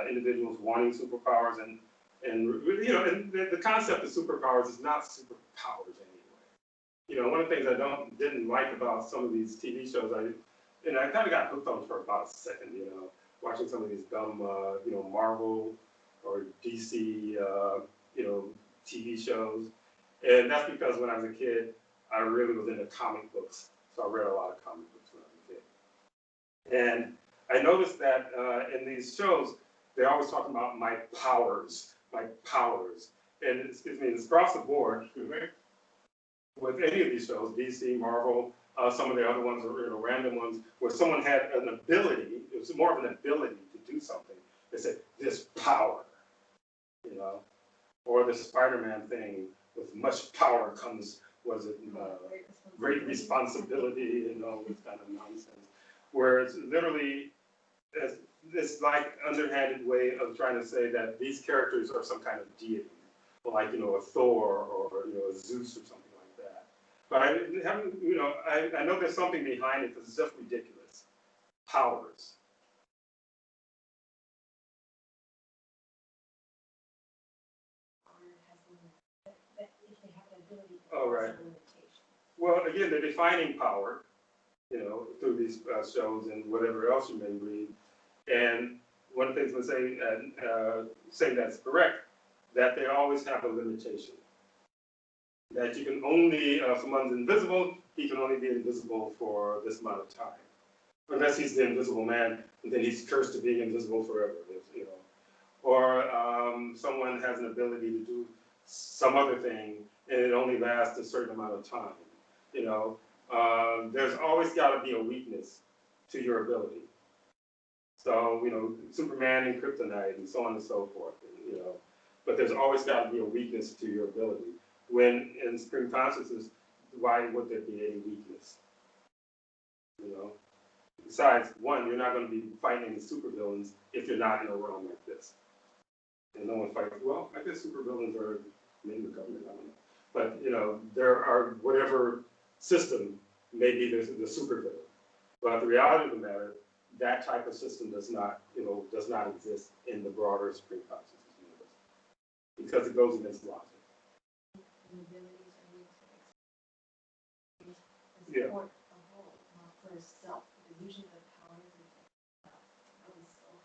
individuals wanting superpowers, and the concept of superpowers is not superpowers anyway. One of the things I didn't like about some of these TV shows, I kind of got hooked on for about a second, watching some of these dumb, Marvel or DC, TV shows. And that's because when I was a kid, I really was into comic books. So I read a lot of comic books when I was a kid. And I noticed that in these shows, they're always talking about my powers. And it's across the board with any of these shows, DC, Marvel, some of the other ones are random ones, where someone had an ability, it was more of an ability to do something. They said, "This power," or the Spider-Man thing, with much power comes, great responsibility and all this kind of nonsense. Where it's literally this like underhanded way of trying to say that these characters are some kind of deity, like a Thor or a Zeus or something like that. But I know there's something behind it because it's just ridiculous. Powers. Oh, right. Well, again, they're defining power, through these shows and whatever else you may read. And one of the things we say that's correct, that they always have a limitation. That you can only, if someone's invisible, he can only be invisible for this amount of time. Unless he's the invisible man, and then he's cursed to being invisible forever, Or someone has an ability to do some other thing, and it only lasts a certain amount of time. There's always got to be a weakness to your ability. So, Superman and kryptonite and so on and so forth, but there's always got to be a weakness to your ability. When in supreme consciousness, why would there be any weakness? Besides, one, you're not going to be fighting any supervillains if you're not in a realm like this. And no one fights. Well, I guess supervillains are maybe the government, I don't know. But, there are whatever system may be the supervillain. But the reality of the matter, that type of system does not exist in the broader supreme consciousness universe because it goes against logic. Yeah.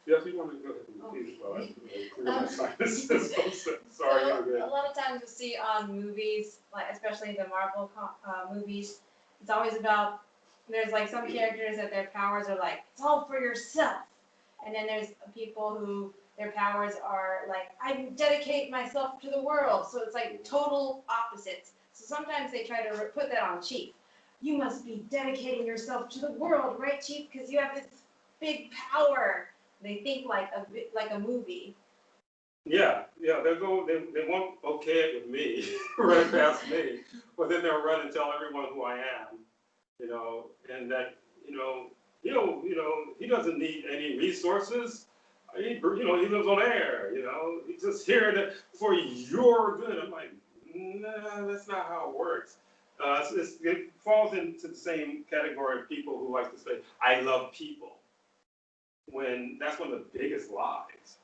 Yes, you want to go ahead and repeat it while I clear my sinuses. Sorry. So, a lot of times you'll see on movies, like especially the Marvel movies, it's always about, there's like some characters that their powers are like, it's all for yourself. And then there's people who their powers are like, I dedicate myself to the world. So it's like total opposites. So sometimes they try to put that on Chief. You must be dedicating yourself to the world, right, Chief? Because you have this big power. They think like a movie. Yeah, they won't okay it with me, right past me, but then they'll run and tell everyone who I am, and that, he doesn't need any resources. He lives on air, he's just here for your good. I'm like, nah, that's not how it works. It falls into the same category of people who like to say, I love people, when that's one of the biggest lies.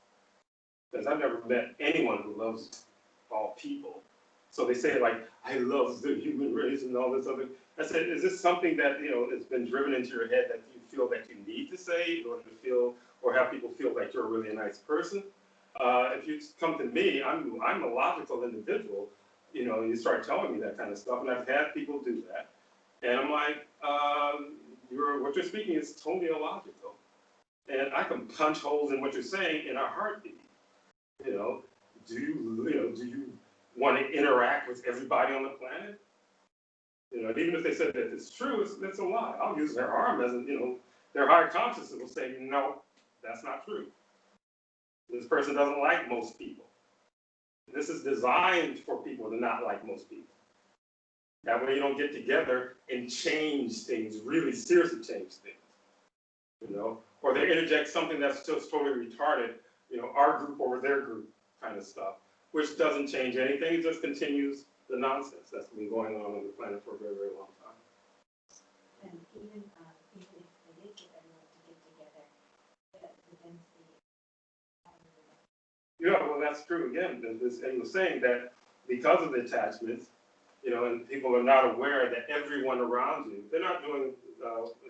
Because I've never met anyone who loves all people. So they say like, I love the human race and all this other. I said, is this something that, has been driven into your head that you feel that you need to say in order to feel, or have people feel like you're really a nice person? If you come to me, I'm a logical individual, you start telling me that kind of stuff, and I've had people do that. And I'm like, what you're speaking is totally illogical. And I can punch holes in what you're saying in a heartbeat. Do you want to interact with everybody on the planet? Even if they said that it's true, it's a lie. I'll use their arm as their higher consciousness will say, no, that's not true. This person doesn't like most people. This is designed for people to not like most people. That way you don't get together and change things, really seriously change things. Or they interject something that's just totally retarded, our group over their group kind of stuff, which doesn't change anything. It just continues the nonsense that's been going on the planet for a very, very long time. And even if they did get everyone to get together, the density. Yeah, well, that's true. Again, and was saying that because of the attachments, and people are not aware that everyone around you, they're not doing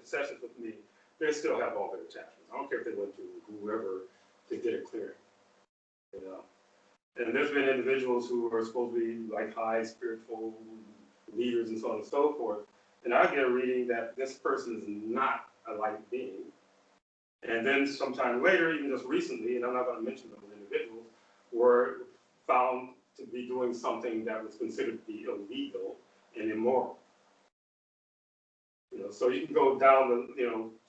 sessions with me, they still have all their attachments. I don't care if they went to whoever to get a clearing. And there's been individuals who are supposed to be like high spiritual leaders and so on and so forth. And I get a reading that this person is not a light being. And then sometime later, even just recently, and I'm not going to mention those individuals, were found to be doing something that was considered to be illegal and immoral. So you can go down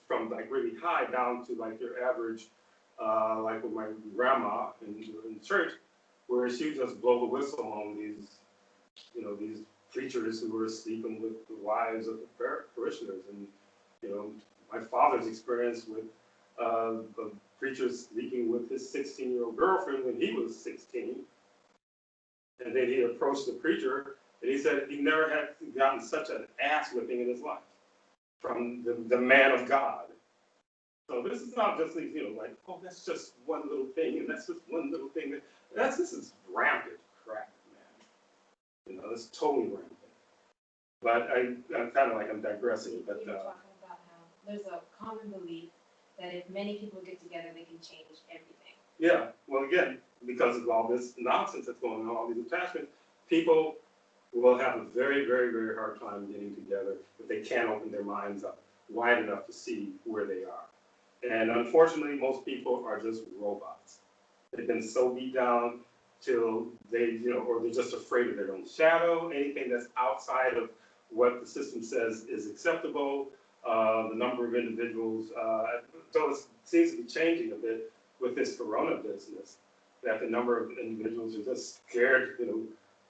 from like really high down to like your average, like with my grandma in church, where she would just blow the whistle on these preachers who were sleeping with the wives of the parishioners. And, my father's experience with a preacher sleeping with his 16-year-old girlfriend when he was 16. And then he approached the preacher and he said he never had gotten such an ass whipping in his life from the man of God. So this is not just like, oh, that's just one little thing, and that's just one little thing. This is rampant crap, man. It's totally rampant. But I'm kind of like I'm digressing. But You were talking about how there's a common belief that if many people get together, they can change everything. yeah, well, again, because of all this nonsense that's going on, all these attachments, people will have a very, very, very hard time getting together if they can't open their minds up wide enough to see where they are. And unfortunately, most people are just robots. They've been so beat down till they, or they're just afraid of their own shadow, anything that's outside of what the system says is acceptable. The number of individuals, so it seems to be changing a bit with this corona business, that the number of individuals are just scared,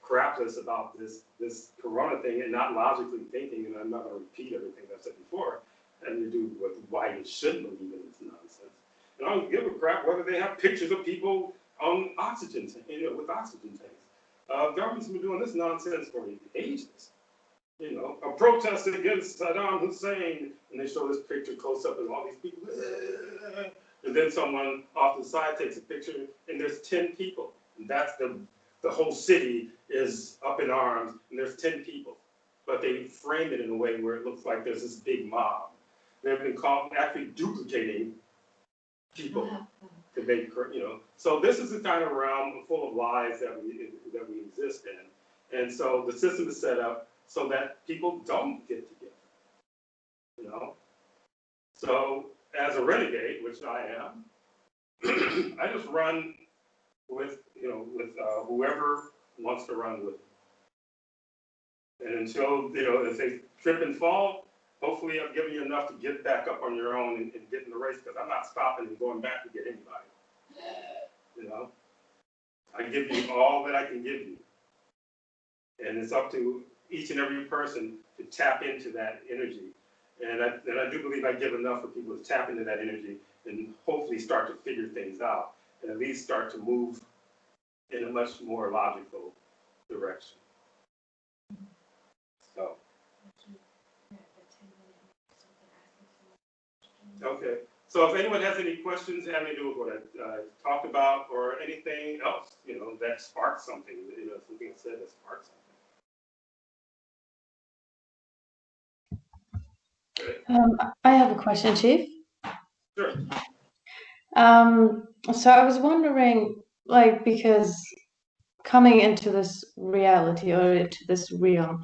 crapless about this corona thing and not logically thinking, and I'm not going to repeat everything I've said before, and to do with why you shouldn't believe in this nonsense. And I don't give a crap whether they have pictures of people on oxygen, with oxygen tanks. Government's been doing this nonsense for ages. A protest against Saddam Hussein, and they show this picture close up and all these people, and then someone off the side takes a picture, and there's 10 people, and that's the whole city is up in arms, and there's 10 people, but they frame it in a way where it looks like there's this big mob. They've been actually duplicating people to make, So this is the kind of realm full of lies that we exist in, and so the system is set up so that people don't get together, So as a renegade, which I am, I just run with whoever wants to run with me. And until, if they trip and fall, hopefully I've given you enough to get back up on your own and get in the race, because I'm not stopping and going back to get anybody. I give you all that I can give you. And it's up to each and every person to tap into that energy. And I do believe I give enough for people to tap into that energy and hopefully start to figure things out and at least start to move in a much more logical direction. So. Okay. So if anyone has any questions having to do with what I talked about or anything else, that sparks something, something I said that sparks something. I have a question, Chief. Sure. So I was wondering, because coming into this reality or into this realm,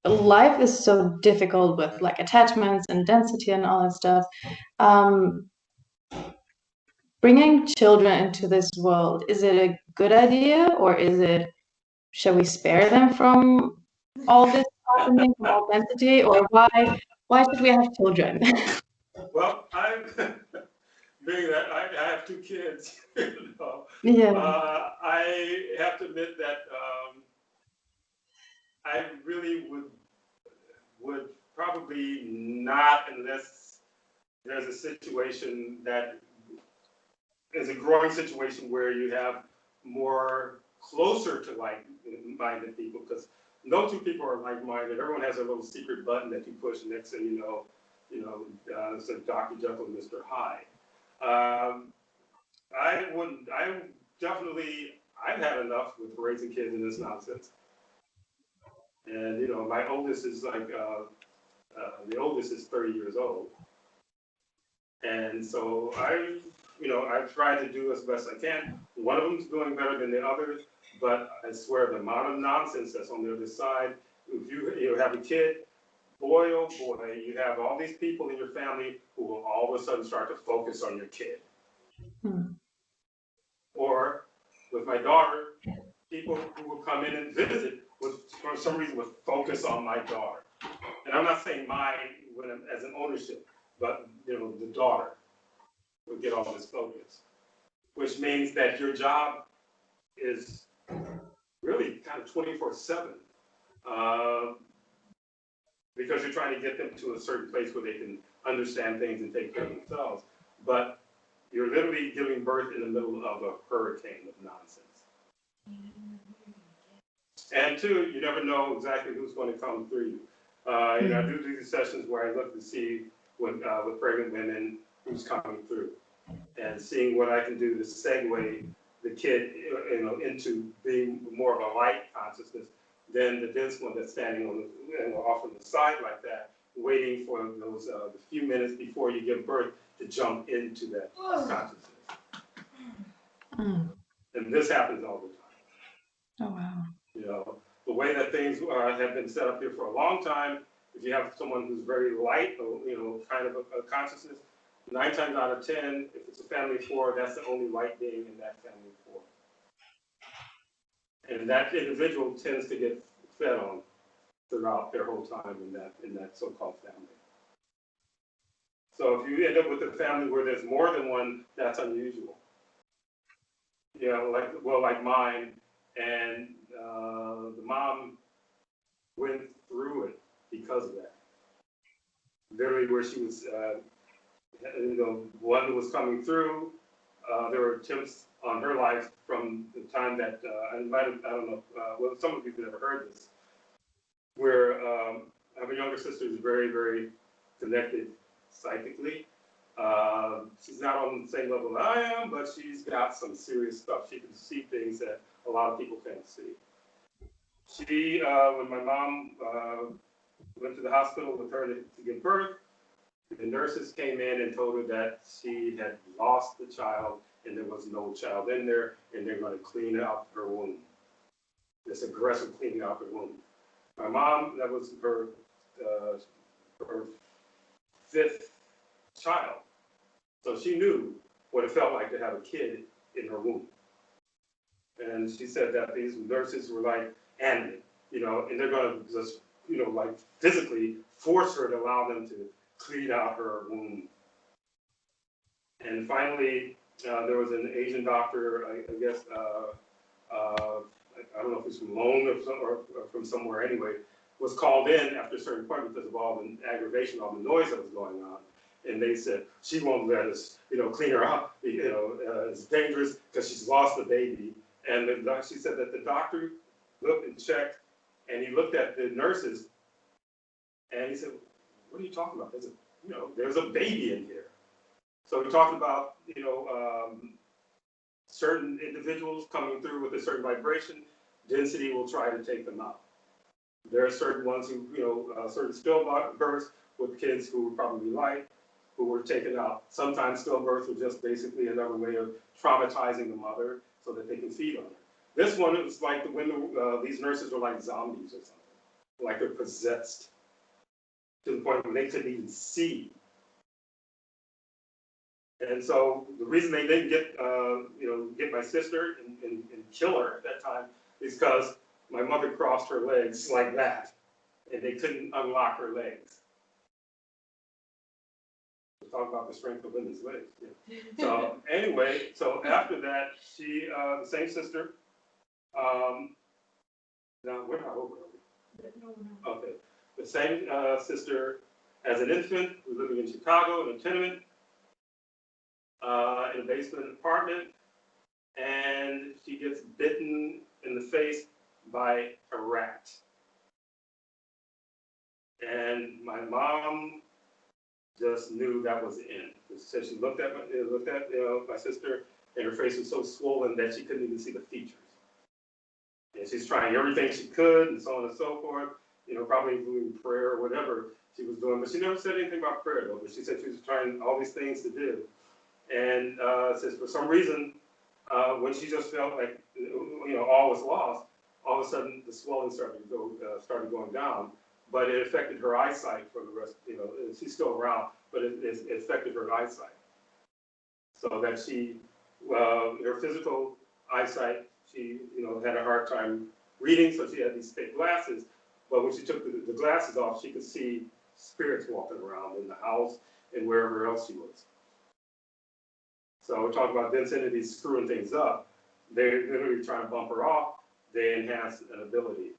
life is so difficult with attachments and density and all that stuff. Bringing children into this world, is it a good idea, or should we spare them from all this happening, from all density, or why should we have children? Well, being that I have 2 kids, Yeah. I have to admit that I really would probably not, unless there's a situation that is a growing situation where you have more closer to like-minded people, because no 2 people are like-minded. Everyone has a little secret button that you push, and next thing you know, it's like Dr. Jekyll and Mr. Hyde. I've had enough with raising kids in this nonsense. And, my oldest is the oldest is 30 years old. And so I've tried to do as best I can. One of them is doing better than the others, but I swear the amount of nonsense that's on the other side, if you have a kid, boy, oh boy, you have all these people in your family who will all of a sudden start to focus on your kid. Or with my daughter, people who will come in and visit for some reason would focus on my daughter. And I'm not saying mine as an ownership, but the daughter would get all this focus, which means that your job is really kind of 24/7, because you're trying to get them to a certain place where they can understand things and take care of themselves. But you're literally giving birth in the middle of a hurricane of nonsense. And 2, you never know exactly who's going to come through you. I do these sessions where I look to see with pregnant women who's coming through, and seeing what I can do to segue the kid, into being more of a light consciousness, than the dense one that's standing on off on the side like that, waiting for those the few minutes before you give birth to jump into that consciousness. Mm. And this happens all the time. Oh, wow. You know, the way that things have been set up here for a long time, if you have someone who's very light, or, you know, kind of a consciousness, 9 times out of 10, if it's a family of 4, that's the only light being in that family of 4. And that individual tends to get fed on throughout their whole time in that so-called family. So if you end up with a family where there's more than one, that's unusual. You know, like mine, and the mom went through it because of that. Literally, where she was, you know, one was coming through. There were attempts on her life from the time that I don't know, well, some of you have never heard this, where I have a younger sister who's very, very connected psychically. She's not on the same level that I am, but she's got some serious stuff. She can see things that a lot of people can't see. She, when my mom went to the hospital with her to give birth, the nurses came in and told her that she had lost the child and there was no child in there, and they're going to clean out her womb. This aggressive cleaning out her womb. My mom, that was her 5th child. So she knew what it felt like to have a kid in her womb. And she said that these nurses were like animate, you know, and they're going to just, you know, like physically force her to allow them to clean out her womb. And finally, there was an Asian doctor, I guess, I don't know if he's from Lone or from somewhere anyway, was called in after a certain point because of all the aggravation, all the noise that was going on. And they said, she won't let us, you know, clean her up. You know, it's dangerous because she's lost the baby. And she said that the doctor looked and checked, and he looked at the nurses, and he said, what are you talking about? You know, there's a baby in here. So we talked about, you know, certain individuals coming through with a certain vibration, density will try to take them out. There are certain ones who, you know, certain stillbirths with kids who were probably light, who were taken out. Sometimes stillbirths were just basically another way of traumatizing the mother so that they can feed on her. This one, it was like when these nurses were like zombies or something, like they're possessed to the point where they couldn't even see. And so the reason they didn't get, you know, get my sister and kill her at that time is because my mother crossed her legs like that, and they couldn't unlock her legs. We'll talk about the strength of women's legs. Yeah. So anyway, so after that, she, the same sister, now we're not over, are we? Okay. The same sister, as an infant, was living in Chicago in a tenement, in a basement apartment, and she gets bitten in the face by a rat. And my mom just knew that was the end. So she looked at my sister, and her face was so swollen that she couldn't even see the features. And she's trying everything she could, and so on and so forth. You know, probably doing prayer or whatever she was doing, but she never said anything about prayer though. But she said she was trying all these things to do. And says for some reason, when she just felt like, you know, all was lost, all of a sudden the swelling started going down, but it affected her eyesight for the rest. You know, she's still around, but it affected her eyesight, so that she, her physical eyesight, she, you know, had a hard time reading, so she had these thick glasses. But when she took the glasses off, she could see spirits walking around in the house and wherever else she was. So we're talking about density screwing things up. They're literally trying to bump her off. They enhance an ability.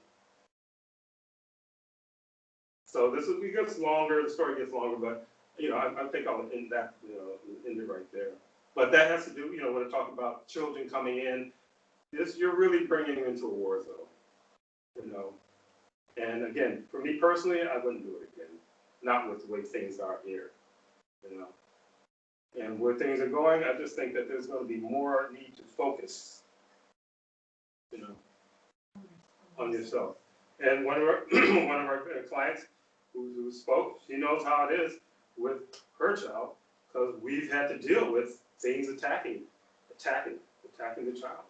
So this gets longer. The story gets longer, but you know, I think I'll end that, you know, end it right there. But that has to do, you know, when I talk about children coming in, you're really bringing them into a war zone, you know. And again, for me personally, I wouldn't do it again. Not with the way things are here, you know. And where things are going, I just think that there's going to be more need to focus, you know, on yourself. And one of our one of our clients who spoke, she knows how it is with her child because we've had to deal with things attacking the child.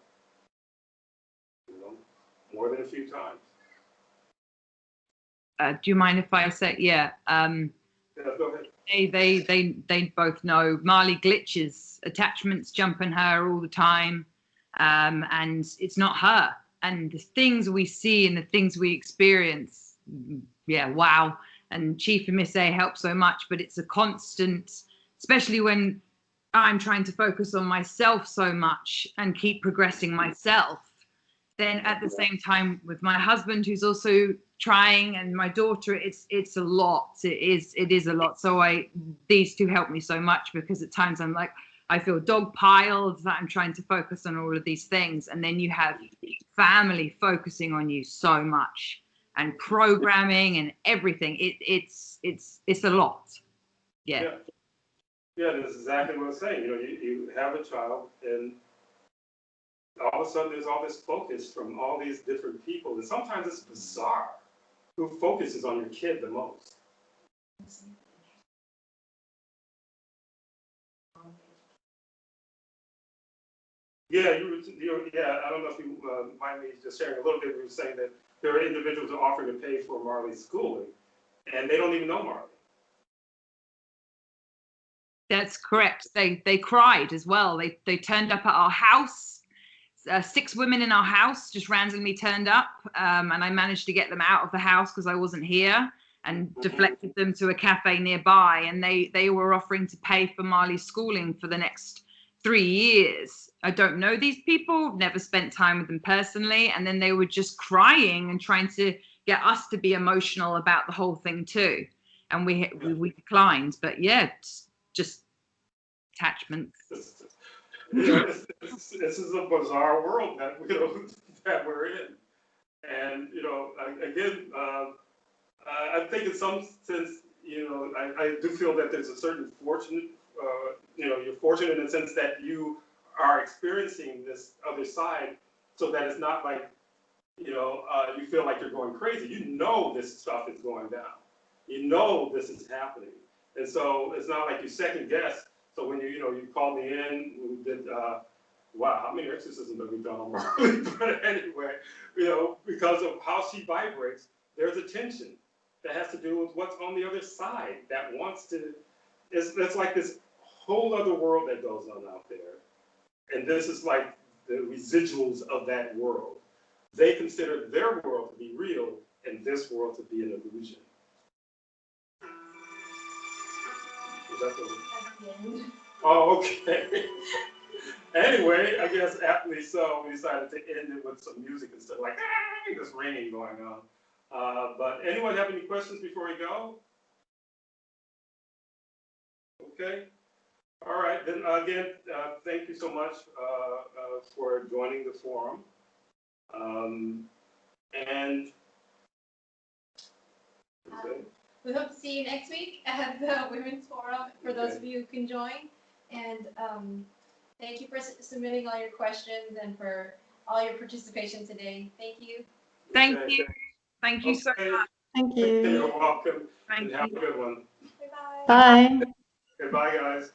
You know, more than a few times. Do you mind if I say, yeah? Yeah, go ahead. They both know Marley glitches, attachments jumping her all the time, and it's not her. And the things we see and the things we experience, yeah, wow. And Chief and Miss A help so much, but it's a constant, especially when I'm trying to focus on myself so much and keep progressing myself. Then at the same time with my husband, who's also trying, and my daughter, it's a lot. It is a lot. So these two help me so much, because at times I'm like, I feel dogpiled that I'm trying to focus on all of these things, and then you have family focusing on you so much, and programming and everything. It's a lot. Yeah. Yeah, that's exactly what I'm saying. You know, you have a child, and all of a sudden there's all this focus from all these different people, and sometimes it's bizarre who focuses on your kid the most. Yeah, yeah, I don't know if you mind me just sharing a little bit. You were saying that there are individuals who are offering to pay for Marley's schooling, and they don't even know Marley. That's correct. They cried as well. They turned up at our house. 6 women in our house just randomly turned up, and I managed to get them out of the house because I wasn't here, and deflected them to a cafe nearby. And they were offering to pay for Marley's schooling for the next 3 years. I don't know these people, never spent time with them personally. And then they were just crying and trying to get us to be emotional about the whole thing too. And we declined. But yeah, just attachments. This is a bizarre world that that we're in, and again, I think in some sense, I do feel that there's a certain fortunate, you're fortunate in the sense that you are experiencing this other side, so that it's not like, you feel like you're going crazy. You know this stuff is going down. You know this is happening, and so it's not like you second guess. So when you called me in, we did. Wow, how many exorcisms have we done on Marley? But anyway, because of how she vibrates, there's a tension that has to do with what's on the other side that wants to. It's like this whole other world that goes on out there, and this is like the residuals of that world. They consider their world to be real and this world to be an illusion. Is that the... Oh, okay. Anyway, I guess aptly so, we decided to end it with some music instead of like this ringing going on. But anyone have any questions before we go? Okay. All right. Then again, thank you so much for joining the forum. And okay. We hope to see you next week at the Women's Forum for those of you who can join. And thank you for submitting all your questions and for all your participation today. Thank you. Thank you. Thank you so much. Thank you. You're welcome. Thank and have you. a good one. Bye-bye. Bye. Goodbye, guys.